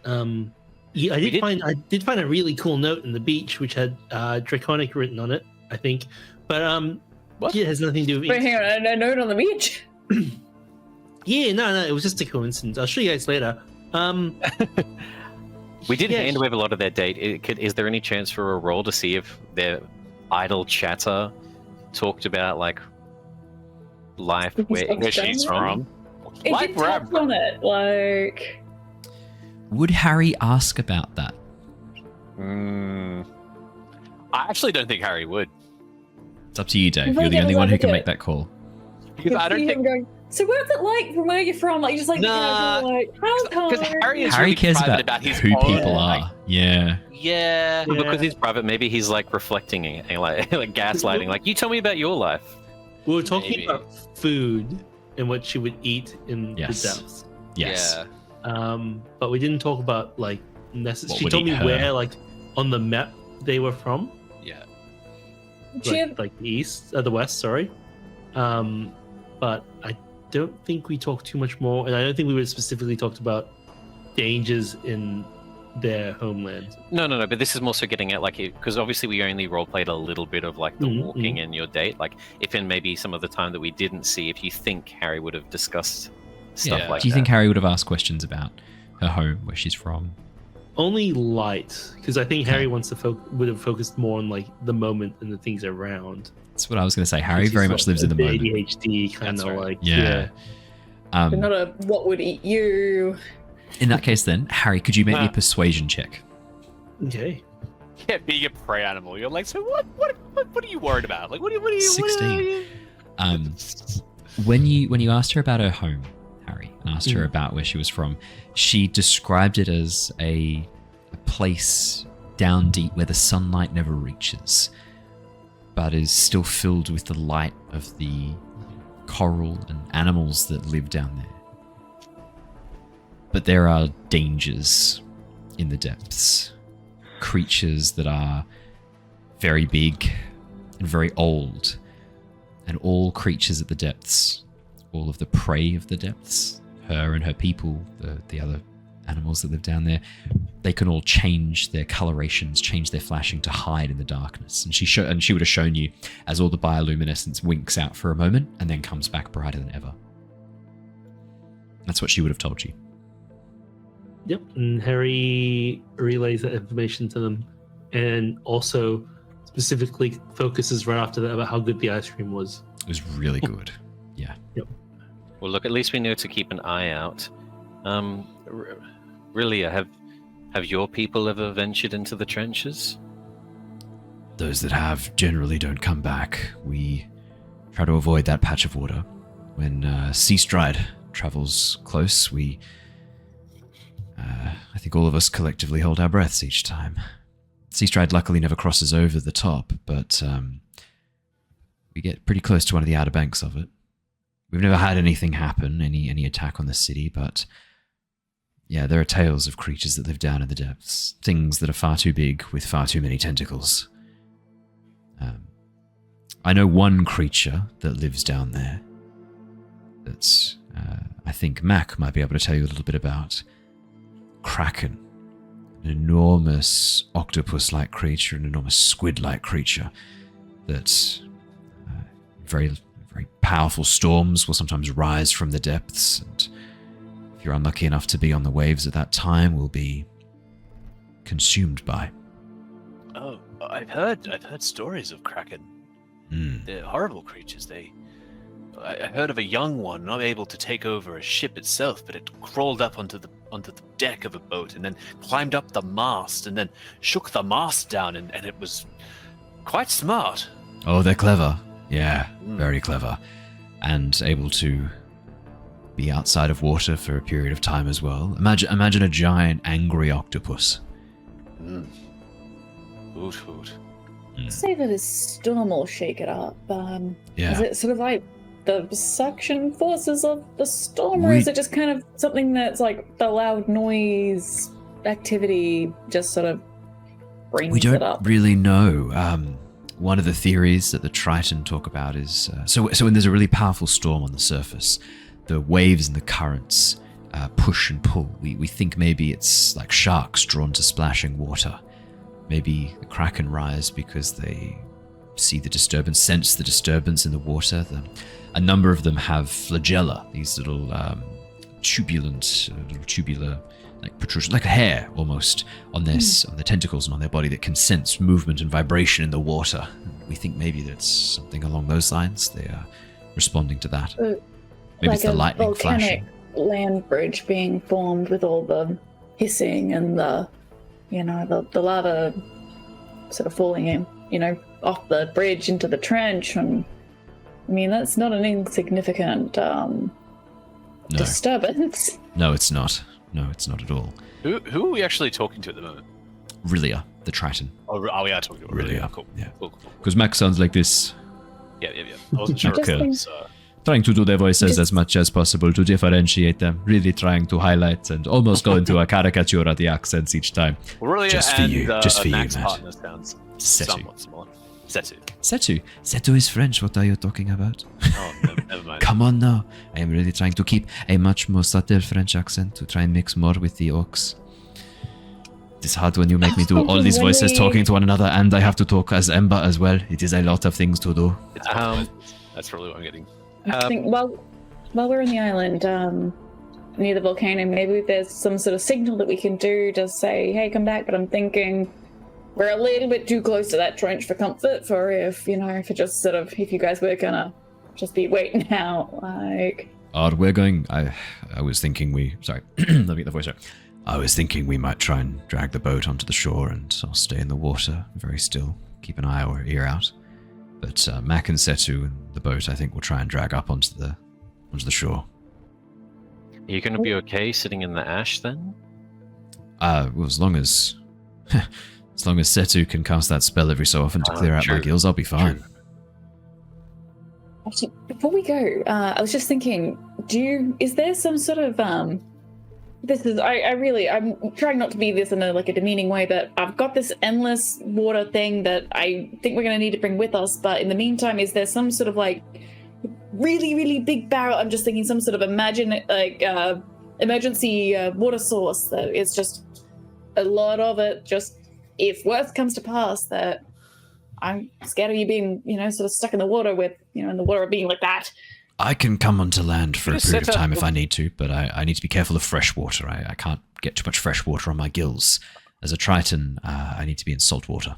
yeah, I did find a really cool note in the beach which had Draconic written on it, I think. But What? yeah, it has nothing to do with. Wait, hang on, a note on the beach. Yeah, no, it was just a coincidence. I'll show you guys later. We did Yeah. handwave a lot of their date. Is there any chance for a roll to see if their idle chatter talked about like life, where she's from? It did touch on it, like. Would Harry ask about that? I actually don't think Harry would. It's up to you, Dave. Well, You're the yeah, only well, one who can yeah. make that call. Because I don't See him think... going, so what's it like from where you're from? Like, just like, Nah, like how's Because Harry is Harry really cares private about his who own, people like, are. Yeah. Yeah. Well, because he's private, maybe he's like reflecting and like gaslighting. Like, you tell me about your life. We were talking Maybe. about food and what she would eat in Yes. the depths. Yes. Yeah. But we didn't talk about like What she would told eat me her? where like on the map they were from, Yeah. like the east, the west. Sorry, but I don't think we talked too much more, and I don't think we would specifically talked about dangers in their homeland. No. But this is more so getting at like, because obviously we only role played a little bit of like the walking and your date. Like, if in maybe some of the time that we didn't see, if you think Harry would have discussed stuff Yeah. like Do you that. think Harry would have asked questions about her home, where she's from? Only light, because I think Okay. Harry wants to would have focused more on like the moment and the things around. That's what I was going to say. Harry He's very like much lives in the moment. ADHD kind That's of right. like Yeah. But not a what would eat you. In that case, then, Harry, could you make me a persuasion check? Okay. Yeah, being a prey animal, you're like, so what are you worried about? Like, what are you? 16. When you asked her about her home, Harry, and asked her about where she was from, she described it as a place down deep where the sunlight never reaches, but is still filled with the light of the coral and animals that live down there. But there are dangers in the depths. Creatures that are very big and very old. And all creatures at the depths, all of the prey of the depths, her and her people, the other animals that live down there, they can all change their colorations, change their flashing to hide in the darkness. And she would have shown you as all the bioluminescence winks out for a moment and then comes back brighter than ever. That's what she would have told you. Yep. And Harry relays that information to them, and also specifically focuses right after that about how good the ice cream was. It was really good. Yeah. Yep. Well, look, at least we know to keep an eye out. Really, have your people ever ventured into the trenches? Those that have generally don't come back. We try to avoid that patch of water. When Sea Stride travels close, I think all of us collectively hold our breaths each time. Sea Stride luckily never crosses over the top, but we get pretty close to one of the outer banks of it. We've never had anything happen, any attack on the city, but yeah, there are tales of creatures that live down in the depths. Things that are far too big with far too many tentacles. I know one creature that lives down there that's, I think Mac might be able to tell you a little bit about. Kraken. An enormous octopus-like creature, an enormous squid-like creature that very powerful storms will sometimes rise from the depths, and if you're unlucky enough to be on the waves at that time, will be consumed by. Oh, I've heard stories of Kraken. They're horrible creatures. I heard of a young one not able to take over a ship itself, but it crawled up onto the deck of a boat and then climbed up the mast and then shook the mast down, and it was quite smart. Oh, they're clever. Yeah, very clever. And able to be outside of water for a period of time as well. Imagine a giant angry octopus. Hoot. Say that his storm will shake it up. Yeah. Is it sort of like the suction forces of the storm, or is it just kind of something that's like the loud noise activity just sort of brings it up? We don't really know. One of the theories that the Triton talk about is so when there's a really powerful storm on the surface, the waves and the currents push and pull. We think maybe it's like sharks drawn to splashing water. Maybe the Kraken rise because they see the disturbance, sense the disturbance in the water. A number of them have flagella, these little tubular, like protrusion, like a hair almost on on their tentacles and on their body that can sense movement and vibration in the water. We think maybe that's something along those lines. They are responding to that. Maybe like it's the lightning volcanic flashing. Land bridge being formed with all the hissing and the lava sort of falling in, off the bridge into the trench. And I mean, that's not an insignificant disturbance. No, it's not. No, it's not at all. Who are we actually talking to at the moment? Rilia, the Triton. Oh, we are talking to Rilia. Cool. Yeah. Cool. Because Mac sounds like this. Yeah. I wasn't sure. Trying to do their voices as much as possible to differentiate them. Really trying to highlight and almost go into a caricature of the accents each time. Rilia Just for you, Mac's Matt. partner sounds somewhat similar. Setu. Setu is French. What are you talking about? Oh, never mind. Come on now. I am really trying to keep a much more subtle French accent to try and mix more with the orcs. It's hard when you make me do all these voices talking to one another, and I have to talk as Ember as well. It is a lot of things to do. That's probably what I'm getting. I think while we're on the island, near the volcano, maybe there's some sort of signal that we can do to say, hey, come back. But I'm thinking we're a little bit too close to that trench for comfort, for if you guys were gonna just be waiting out, like. We're going. I was thinking sorry, let me get the voice right. I was thinking we might try and drag the boat onto the shore, and I'll stay in the water, very still, keep an eye or ear out. But Mac and Setu and the boat, I think, will try and drag up onto the shore. Are you going to be okay sitting in the ash then? Well, as long as Setu can cast that spell every so often to clear out my gills, I'll be fine. True. Actually, before we go, I was just thinking, is there some sort of I'm trying not to be this in a demeaning way, but I've got this endless water thing that I think we're going to need to bring with us. But in the meantime, is there some sort of really, really big barrel? I'm just thinking some sort of emergency water source that is just a lot of it. Just if worst comes to pass, that I'm scared of you being, sort of stuck in the water with, in the water being like that. I can come onto land for a period of time if I need to, but I need to be careful of fresh water. I can't get too much fresh water on my gills. As a Triton, I need to be in salt water.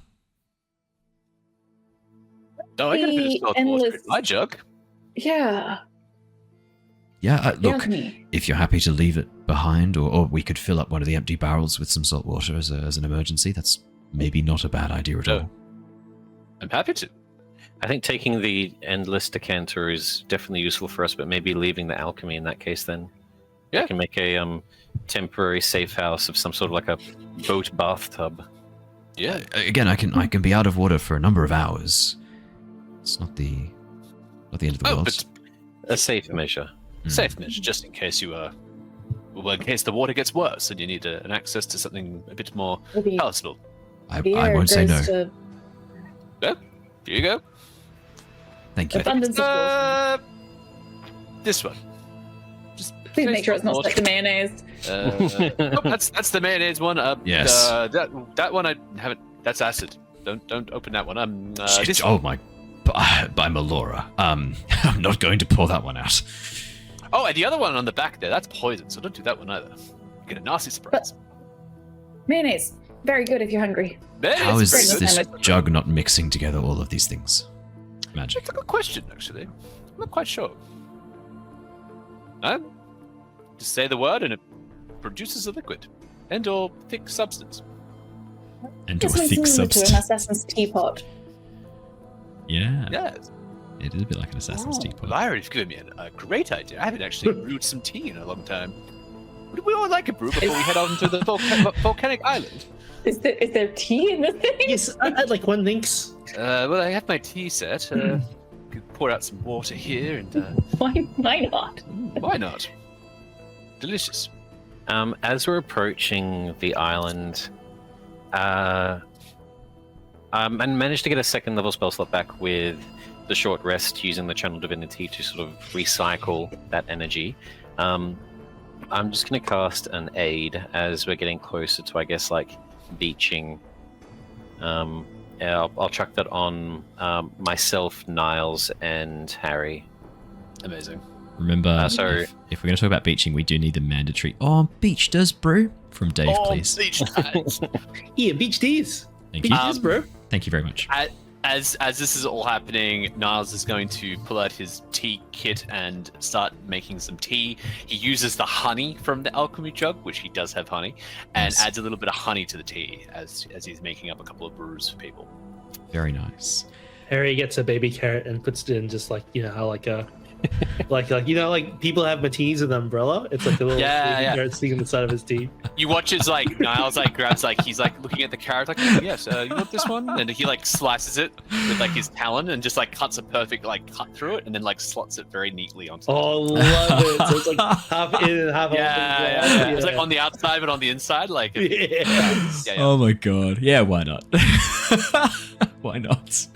Oh, I got a bit of salt water in my jug. Yeah. Yeah, look, if you're happy to leave it behind, or we could fill up one of the empty barrels with some salt water as an emergency, that's maybe not a bad idea at all. I'm happy to. I think taking the endless decanter is definitely useful for us, but maybe leaving the alchemy in that case then. Yeah. We can make a temporary safe house of some sort of a boat bathtub. Yeah. Again, I can be out of water for a number of hours. It's not the Not the end of the world. But a safe measure. Safe measure, just in case you well, in case the water gets worse and you need an access to something a bit more palatable. I won't say no. Yeah, here you go. Thank you. Abundance of course. This one. Please make sure it's not like the mayonnaise. That's the mayonnaise one. Yes. That one I haven't. That's acid. Don't open that one. This Oh my! By Melora. I'm not going to pour that one out. Oh, and the other one on the back there, that's poison, so don't do that one either. You get a nasty surprise. Mayonnaise, very good if you're hungry. How is this jug not mixing together all of these things? Magic. That's a good question, actually. I'm not quite sure. Just say the word and it produces a liquid and/or thick substance. And/or This one's thick similar to an substance. assassin's teapot. Yeah. Yes. It is a bit like an assassin's teapot. Lyra, you've given me a great idea. I haven't actually brewed some tea in a long time. Would we all like a brew before we head on to the volcanic island? Is there tea in the thing? Yes, I'd like one, thanks. Well, I have my tea set. Could pour out some water here and... Why not? Why not? Delicious. As we're approaching the island, I managed to get a second level spell slot back with the short rest using the channel divinity to sort of recycle that energy. I'm just going to cast an aid as we're getting closer to, I guess, like beaching. I'll chuck that on myself, Niles, and Harry. Amazing. Remember, if we're going to talk about beaching, we do need the mandatory beach does brew from Dave, please. Beach times. Yeah, beach teas. Thank Beach you. teas, bro. Thank you very much. As this is all happening, Niles is going to pull out his tea kit and start making some tea. He uses the honey from the alchemy jug, which he does have honey, and adds a little bit of honey to the tea as he's making up a couple of brews for people. Very nice. Harry gets a baby carrot and puts it in just like, you know, how like a... like you know, like people have martinis with an umbrella. It's like a little baby carrot sitting on the side of his tea. You watch as like Niles like grabs like he's like looking at the carrot like, oh, yes, you want this one? And he like slices it with like his talon and just like cuts a perfect like cut through it and then like slots it very neatly onto. Oh, love it! So it's like half in and half out. Yeah. It's like on the outside but on the inside, like. Oh my god! Yeah, why not? Why not?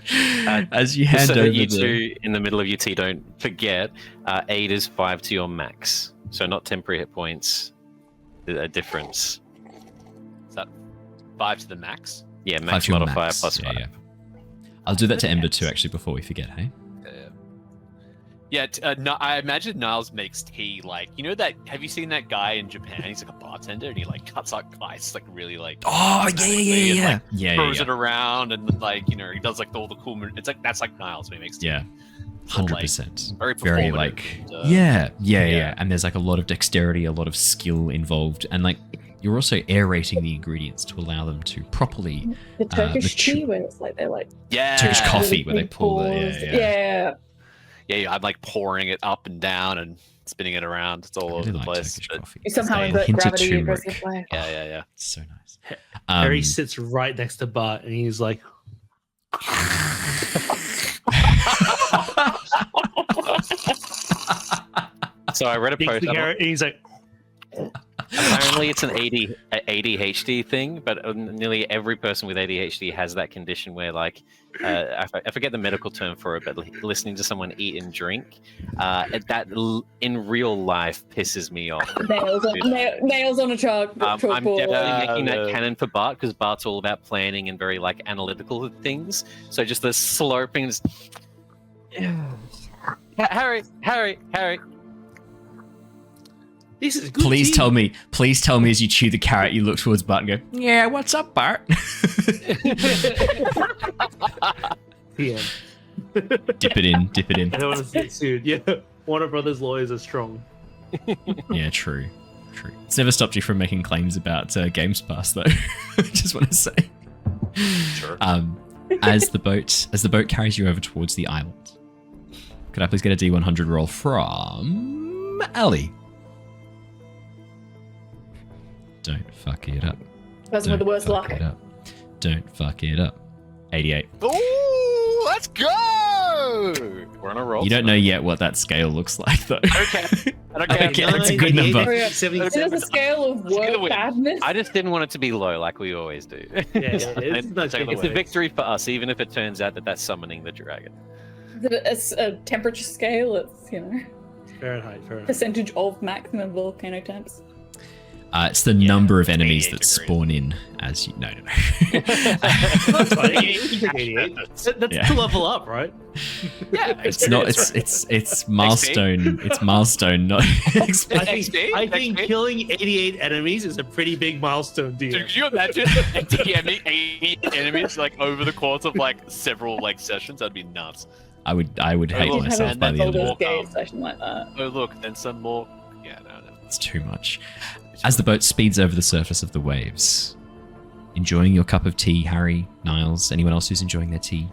As you hand over you two in the middle of your tea, don't forget, aid is 5 to your max, so not temporary hit points. A difference. Is that 5 to the max? Yeah, max modifier plus 5. Yeah. I'll do that to Ember too, actually, before we forget. Hey. No, I imagine Niles makes tea like, you know that, have you seen that guy in Japan? He's like a bartender and he like cuts out ice like really like... Oh, yeah. Throws it around and like, you know, he does like all the cool... It's like, that's like Niles when he makes tea. Yeah. 100%. Like, very like... Yeah. And there's like a lot of dexterity, a lot of skill involved. And like, you're also aerating the ingredients to allow them to properly... The Turkish tea where it's like, they're like... Yeah. Turkish coffee where they pull the... Yeah, I'm like pouring it up and down and spinning it around. It's all over the place. You somehow invert gravity across your play. Yeah. It's so nice. Harry sits right next to Bart and he's like... So I read a post. And he's like... Apparently it's an ADHD thing, but nearly every person with ADHD has that condition where, like, I forget the medical term for it, but listening to someone eat and drink, that in real life pisses me off. Nails on a chalk. I'm definitely making that canon for Bart, because Bart's all about planning and very, like, analytical things. So just the slurping. Harry. This is good. Please tell me as you chew the carrot, you look towards Bart and go, yeah, what's up, Bart? Yeah. Dip it in. I don't want to get sued. Yeah. Warner Brothers lawyers are strong. Yeah, true. It's never stopped you from making claims about Games Pass, though. I just want to say. Sure. As the boat carries you over towards the island, could I please get a D100 roll from Ali? Don't fuck it up. Person with the worst luck. Don't fuck it up. 88. Ooh, let's go! go. We're on a roll. You don't know yet what that scale looks like, though. Okay. Okay, that's a good number. It is a scale of work badness. I just didn't want it to be low like we always do. It's It's a victory for us, even if it turns out that that's summoning the dragon. It's a temperature scale. It's, Fahrenheit. percentage of maximum volcano temps. It's the number of enemies that spawn in as you. No. That's fine. 88. That's to level up, right? Yeah. It's not. It's milestone. It's milestone. Not. I think killing 88 enemies is a pretty big milestone, dude. Could you imagine 80 enemies like over the course of like several like sessions? That'd be nuts. I would hate look, myself and by the end of Baldur's it. Gate session like that. Oh look, then some more. Yeah, no. It's too much. As the boat speeds over the surface of the waves, enjoying your cup of tea, Harry, Niles, anyone else who's enjoying their tea,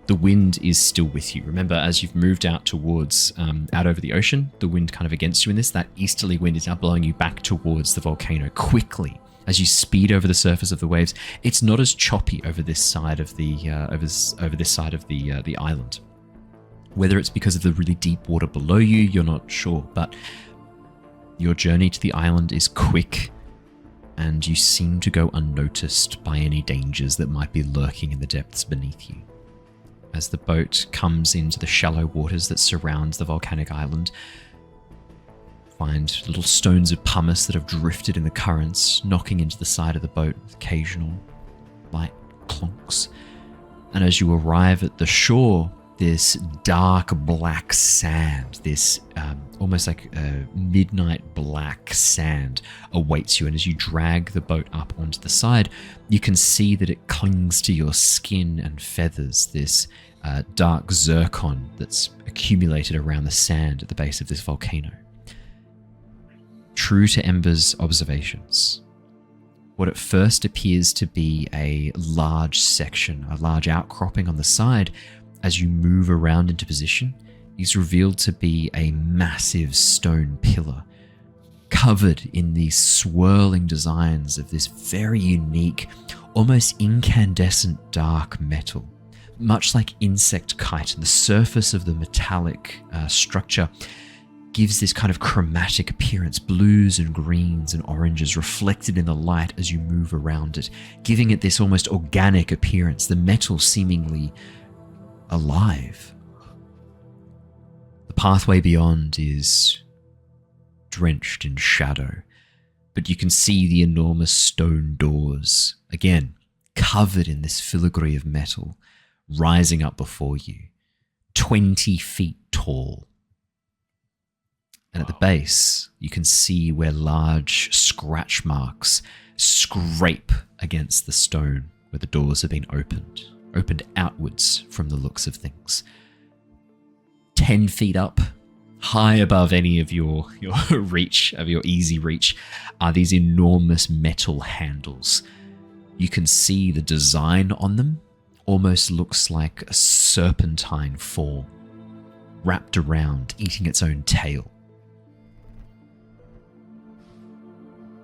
the wind is still with you. Remember, as you've moved out towards, out over the ocean, the wind kind of against you in this, that easterly wind is now blowing you back towards the volcano quickly. As you speed over the surface of the waves, it's not as choppy over this side of the over this side of the island. Whether it's because of the really deep water below you, you're not sure, but your journey to the island is quick, and you seem to go unnoticed by any dangers that might be lurking in the depths beneath you. As the boat comes into the shallow waters that surround the volcanic island, find little stones of pumice that have drifted in the currents, knocking into the side of the boat with occasional light clonks. And as you arrive at the shore, this dark black sand, this almost like midnight black sand awaits you. And as you drag the boat up onto the side, you can see that it clings to your skin and feathers, this dark zircon that's accumulated around the sand at the base of this volcano. True to Ember's observations, what at first appears to be a large section, a large outcropping on the side, as you move around into position, is revealed to be a massive stone pillar covered in these swirling designs of this very unique, almost incandescent dark metal. Much like insect chitin, the surface of the metallic structure gives this kind of chromatic appearance, blues and greens and oranges reflected in the light as you move around it, giving it this almost organic appearance, the metal seemingly alive. The pathway beyond is drenched in shadow, but you can see the enormous stone doors, again, covered in this filigree of metal, rising up before you, 20 feet tall. And at the base, you can see where large scratch marks scrape against the stone where the doors have been opened outwards from the looks of things. 10 feet up, high above any of your reach, of your easy reach, are these enormous metal handles. You can see the design on them almost looks like a serpentine form, wrapped around, eating its own tail.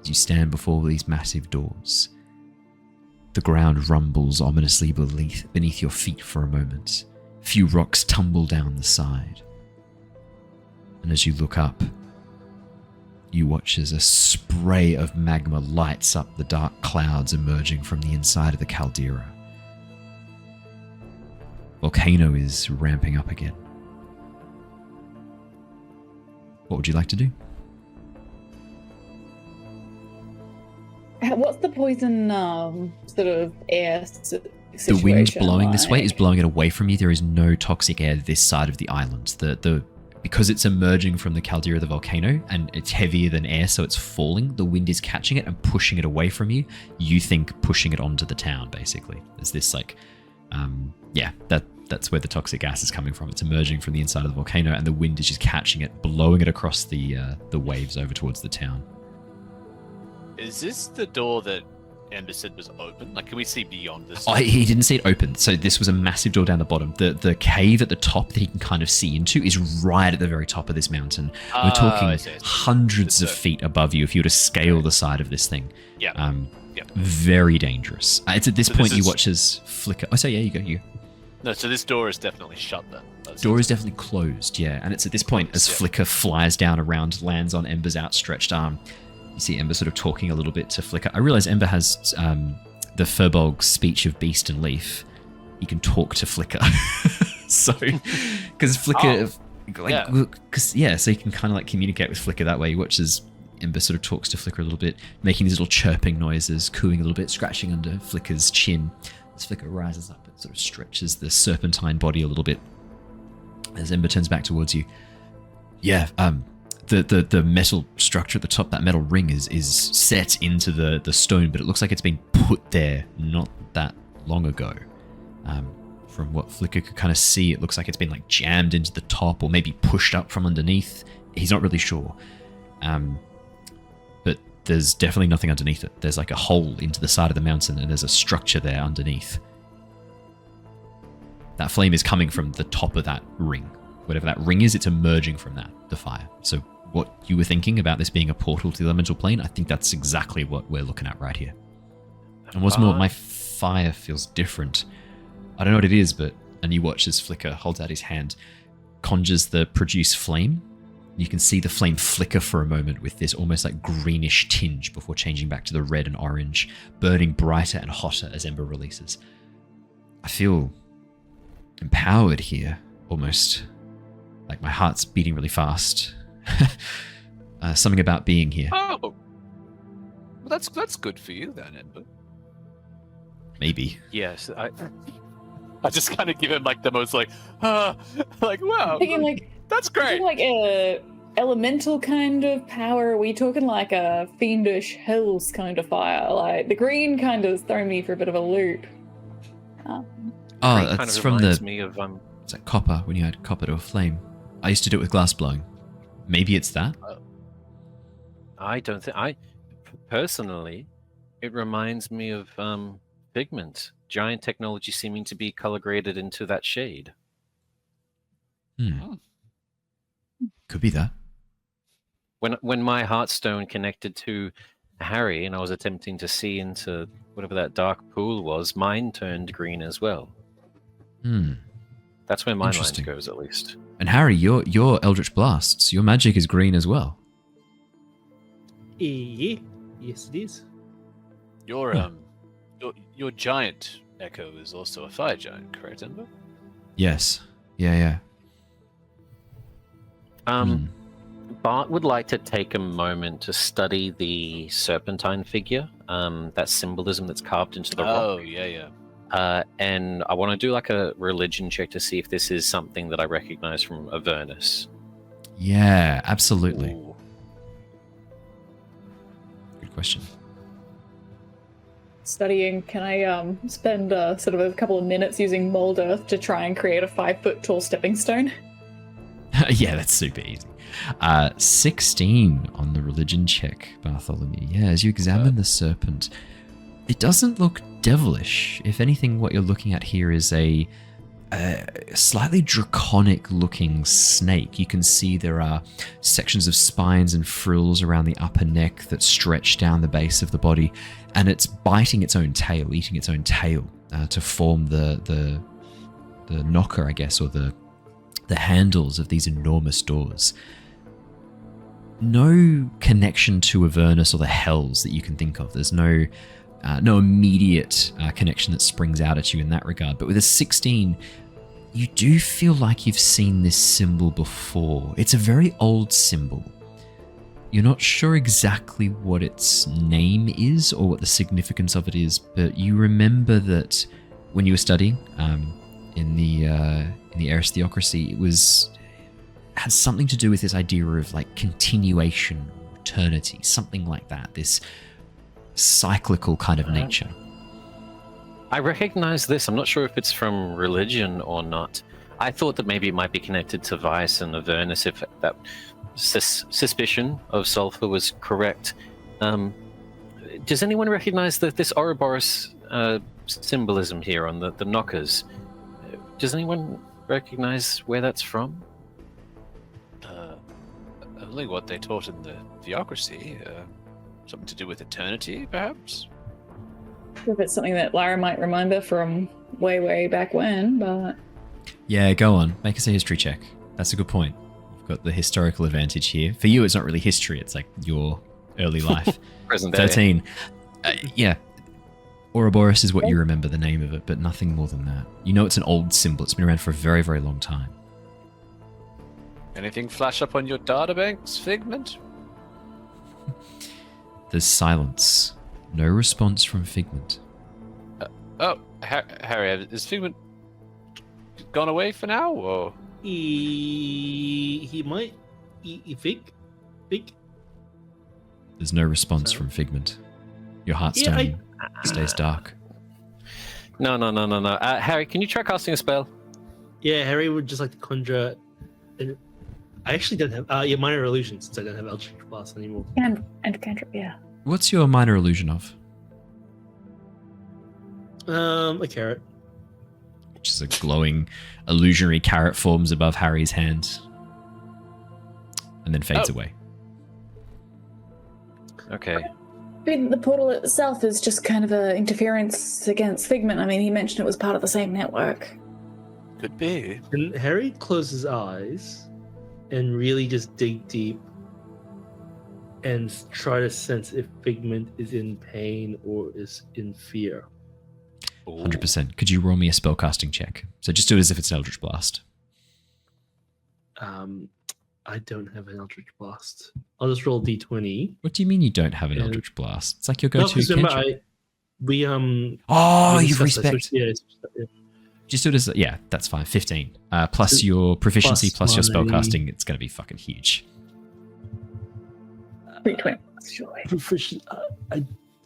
As you stand before these massive doors, the ground rumbles ominously beneath your feet for a moment. A few rocks tumble down the side. And as you look up, you watch as a spray of magma lights up the dark clouds emerging from the inside of the caldera. Volcano is ramping up again. What would you like to do? What's the poison sort of air situation? The wind blowing this way is blowing it away from you. There is no toxic air this side of the island. Because it's emerging from the caldera of the volcano and it's heavier than air, so it's falling, the wind is catching it and pushing it away from you. You think pushing it onto the town, basically. There's this that's where the toxic gas is coming from. It's emerging from the inside of the volcano and the wind is just catching it, blowing it across the waves over towards the town. Is this the door that Ember said was open? Like, can we see beyond this? Oh, he didn't see it open. So this was a massive door down the bottom. The cave at the top that he can kind of see into is right at the very top of this mountain. We're talking hundreds of feet above you if you were to scale the side of this thing. Yeah. Very dangerous. It's at this point you watch as flicker. Oh, so yeah, you go. No, so this door is definitely shut then. Door is definitely closed, yeah. And it's at this point, as Flicker flies down around, lands on Ember's outstretched arm. You see Ember sort of talking a little bit to Flicker. I realize Ember has the Firbolg speech of beast and leaf. He can talk to Flicker. So, because Flicker, so he can kind of like communicate with Flicker that way. He watches Ember sort of talks to Flicker a little bit, making these little chirping noises, cooing a little bit, scratching under Flicker's chin. As Flicker rises up, it sort of stretches the serpentine body a little bit. As Ember turns back towards you, the metal structure at the top, that metal ring is set into the stone, but it looks like it's been put there not that long ago. From what Flicker could kind of see, it looks like it's been like jammed into the top or maybe pushed up from underneath. He's not really sure. But there's definitely nothing underneath it. There's like a hole into the side of the mountain and there's a structure there underneath. That flame is coming from the top of that ring. Whatever that ring is, it's emerging from that, the fire. So what you were thinking about this being a portal to the elemental plane, I think that's exactly what we're looking at right here. And what's more, my fire feels different. I don't know what it is, but... And you watch as Flicker holds out his hand, conjures the produce flame. You can see the flame flicker for a moment with this almost like greenish tinge before changing back to the red and orange, burning brighter and hotter as Ember releases. I feel empowered here, almost. Like my heart's beating really fast. Something about being here. Oh! Well, that's good for you then, Ember. Maybe. Yes, I just kind of give him like the most like wow, Thinking like that's great. Like a elemental kind of power. Are we talking like a fiendish hells kind of fire? Like the green kind of throwing me for a bit of a loop. That's from the. Me of, It's like copper when you add copper to a flame. I used to do it with glass blowing. Maybe it's that. I don't think personally. It reminds me of pigment. Giant technology seeming to be color graded into that shade. Could be that. When my heartstone connected to Harry and I was attempting to see into whatever that dark pool was, mine turned green as well. That's where my mind goes, at least. And Harry, your Eldritch Blasts, your magic is green as well. Yeah. Yes, it is. Your giant echo is also a fire giant, correct, Ember? Yes. Yeah. Bart would like to take a moment to study the serpentine figure, that symbolism that's carved into the rock. Oh, yeah. And I want to do like a religion check to see if this is something that I recognize from Avernus. Yeah, absolutely. Ooh. Good question. Studying, can I spend sort of a couple of minutes using mold earth to try and create a 5-foot tall stepping stone? Yeah, that's super easy. 16 on the religion check, Bartholomew. Yeah, as you examine the serpent, it doesn't look devilish. If anything, what you're looking at here is a slightly draconic looking snake. You can see there are sections of spines and frills around the upper neck that stretch down the base of the body, and it's biting its own tail, eating its own tail to form the knocker, I guess, or the handles of these enormous doors. No connection to Avernus or the Hells that you can think of. There's no immediate connection that springs out at you in that regard. But with a 16, you do feel like you've seen this symbol before. It's a very old symbol. You're not sure exactly what its name is or what the significance of it is, but you remember that when you were studying in the Eris Theocracy, it had something to do with this idea of like continuation, eternity, something like that. This cyclical kind of nature. I recognize this. I'm not sure if it's from religion or not. I thought that maybe it might be connected to Vice and Avernus if that suspicion of sulfur was correct. Does anyone recognize this Ouroboros symbolism here on the knockers? Does anyone recognize where that's from? Only what they taught in the Theocracy. Something to do with eternity, perhaps? If it's something that Lyra might remember from way back when, but Yeah, go on. Make us a history check. That's a good point. We've got the historical advantage here. For you, it's not really history. It's like your early life. Present day. 13. Yeah. Ouroboros is what you remember the name of it, but nothing more than that. You know it's an old symbol. It's been around for a very, very long time. Anything flash up on your databanks, Figment? There's silence. No response from Figment. Harry, is Figment gone away for now, or? He might. Fig. There's no response from Figment. Your heartstone stays dark. No. Harry, can you try casting a spell? Yeah, Harry would just like to conjure. I actually don't have minor illusions since I don't have Eldritch Blast anymore. and cantrip, yeah. What's your minor illusion of? A carrot. Which is a glowing, illusionary carrot forms above Harry's hand. And then fades away. Okay. I mean, the portal itself is just kind of an interference against Figment. I mean, he mentioned it was part of the same network. Could be. And Harry closes his eyes and really just dig deep and try to sense if Figment is in pain or is in fear. 100%. Could you roll me a spellcasting check? So just do it as if it's an Eldritch Blast. I don't have an Eldritch Blast. I'll just roll D20. What do you mean you don't have an Eldritch Blast? It's like your go-to remember, cantrip. You've respect. Yeah. Just do it as, yeah, that's fine. 15. Plus your proficiency, plus your spellcasting, it's going to be fucking huge. Proficient.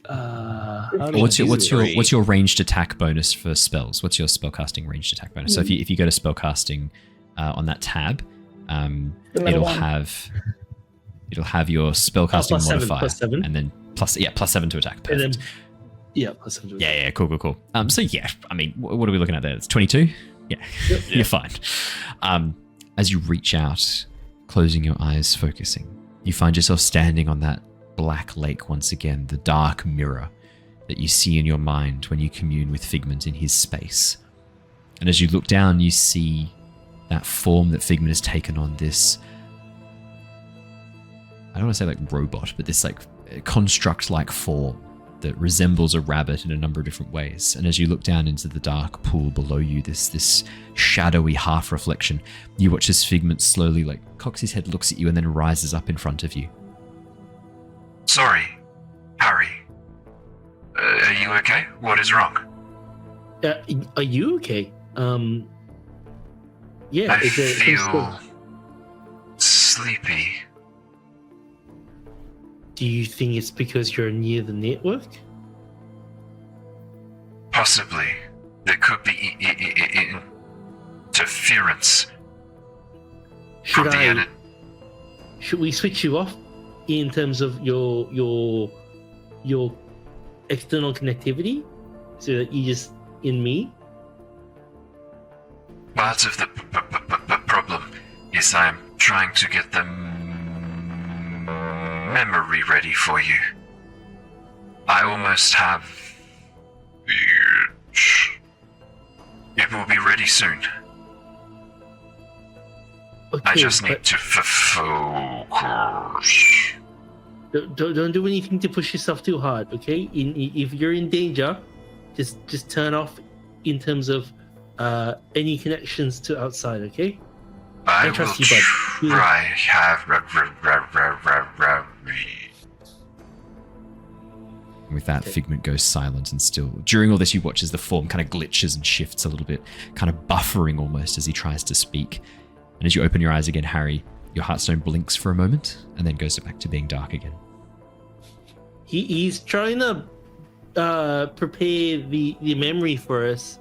What's your ranged attack bonus for spells? What's your spellcasting ranged attack bonus? So if you go to spellcasting on that tab, it'll have your spellcasting modifier, plus 7. and then plus 7 to attack. Perfect. And then, plus 7 to attack. Yeah, cool. So yeah, I mean, what are we looking at there? It's 22. Yeah, you're fine. As you reach out, closing your eyes, focusing, you find yourself standing on that black lake once again, the dark mirror that you see in your mind when you commune with Figment in his space. And as you look down, you see that form that Figment has taken on, this, I don't want to say like robot, but this like construct-like form that resembles a rabbit in a number of different ways. And as you look down into the dark pool below you, this shadowy half reflection, you watch as Figment slowly like cocks his head, looks at you, and then rises up in front of you. Sorry, Harry. Are you okay? What is wrong? Are you okay? Yeah. I feel sleepy. Do you think it's because you're near the network? Possibly. There could be interference. Should we switch you off in terms of your external connectivity, so that you just in me? Part of the problem is I'm trying to get the memory ready for you. I almost have it will be ready soon. Okay, I just need to focus. Don't do anything to push yourself too hard, okay? If you're in danger, just turn off in terms of any connections to outside, okay? I trust will you, bud. try. With that, Figment goes silent and still. During all this, you watch as the form kind of glitches and shifts a little bit, kind of buffering almost as he tries to speak. And as you open your eyes again, Harry, your heartstone blinks for a moment and then goes back to being dark again. He's trying to prepare the memory for us.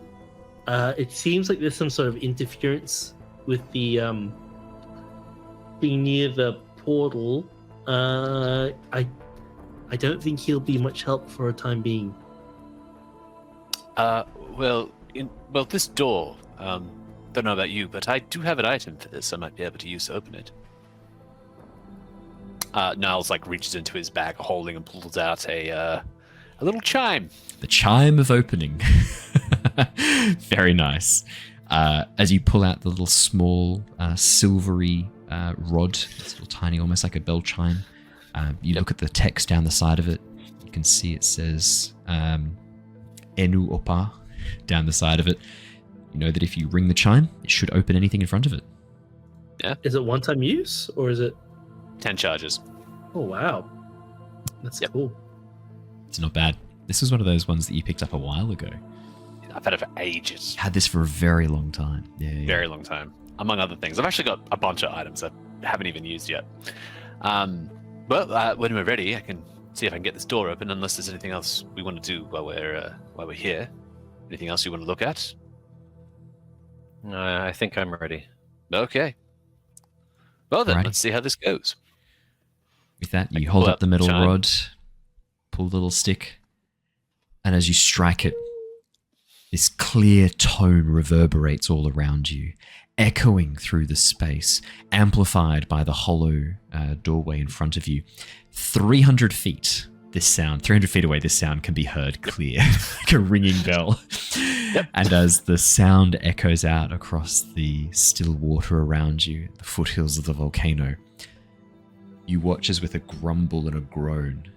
It seems like there's some sort of interference with the being near the portal. I don't think he'll be much help for a time being. This door. Don't know about you, but I do have an item for this. I might be able to use to open it. Niles reaches into his bag of holding and pulls out a little chime. The chime of opening. Very nice. As you pull out the little small silvery rod, it's little tiny, almost like a bell chime. You look at the text down the side of it. You can see it says Enu Opa down the side of it. You know that if you ring the chime, it should open anything in front of it. Yeah. Is it one-time use or is it 10 charges. Oh wow. That's cool. It's not bad. This was one of those ones that you picked up a while ago. I've had it for ages. Had this for a very long time. Yeah. Very long time. Among other things. I've actually got a bunch of items I haven't even used yet. But when we're ready, I can see if I can get this door open, unless there's anything else we want to do while we're here. Anything else you want to look at? I think I'm ready. Okay. Well then, Alrighty. let's see how this goes. With that, I you can hold pull up out the metal chime. rod, pull the little stick, and as you strike it, this clear tone reverberates all around you, echoing through the space, amplified by the hollow doorway in front of you. 300 feet away, this sound can be heard clear, like a ringing bell. And as the sound echoes out across the still water around you, the foothills of the volcano, you watch as with a grumble and a groan,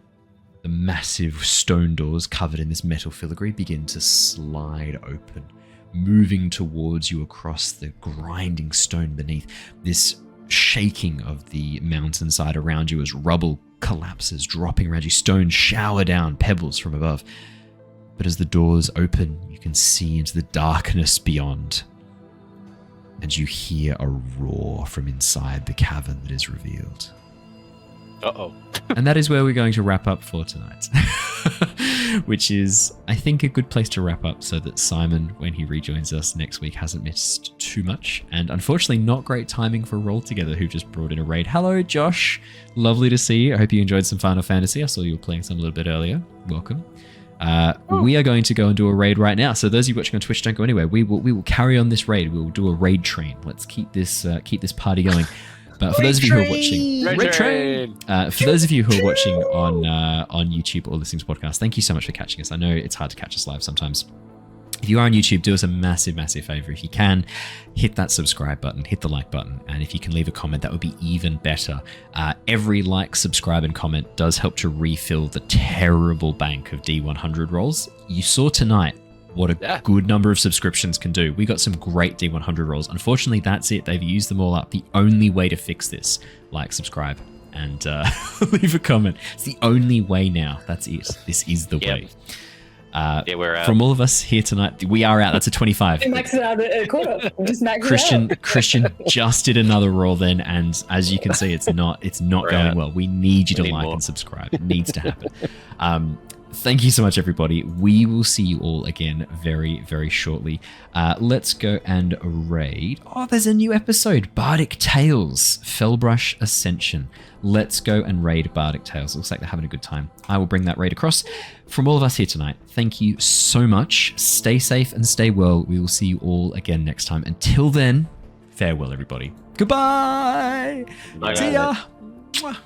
the massive stone doors covered in this metal filigree begin to slide open, moving towards you across the grinding stone beneath. This shaking of the mountainside around you as rubble collapses, dropping around you. Stones shower down pebbles from above. But as the doors open, you can see into the darkness beyond. And you hear a roar from inside the cavern that is revealed. Uh-oh. And that is where we're going to wrap up for tonight. Which is, I think, a good place to wrap up so that Simon, when he rejoins us next week, hasn't missed too much. And unfortunately, not great timing for Roll Together, who just brought in a raid. Hello, Josh. Lovely to see you. I hope you enjoyed some Final Fantasy. I saw you were playing some a little bit earlier. Welcome. We are going to go and do a raid right now. So those of you watching on Twitch, don't go anywhere. We will carry on this raid. We will do a raid train. Let's keep this party going. But for those of you who are watching, for those of you who are watching on YouTube or listening to podcasts, thank you so much for catching us. I know it's hard to catch us live sometimes. If you are on YouTube, do us a massive, massive favor. If you can, hit that subscribe button, hit the like button, and if you can leave a comment, that would be even better. Every like, subscribe, and comment does help to refill the terrible bank of D100 rolls. You saw tonight what a good number of subscriptions can do. We got some great D100 rolls. Unfortunately, that's it. They've used them all up. The only way to fix this, like, subscribe, and leave a comment. It's the only way now. That's it. This is the way. We're out. From all of us here tonight, we are out. That's a 25. Max it out at a quarter. Just max it out. Christian just did another roll then, and as you can see, it's not going well. We need you to like and subscribe. It needs to happen. Thank you so much, everybody. We will see you all again very, very shortly. Let's go and raid. Oh, there's a new episode. Bardic Tales, Fellbrush Ascension. Let's go and raid Bardic Tales. Looks like they're having a good time. I will bring that raid across. From all of us here tonight, thank you so much. Stay safe and stay well. We will see you all again next time. Until then, farewell, everybody. Goodbye. Bye, See guys. ya. Mwah.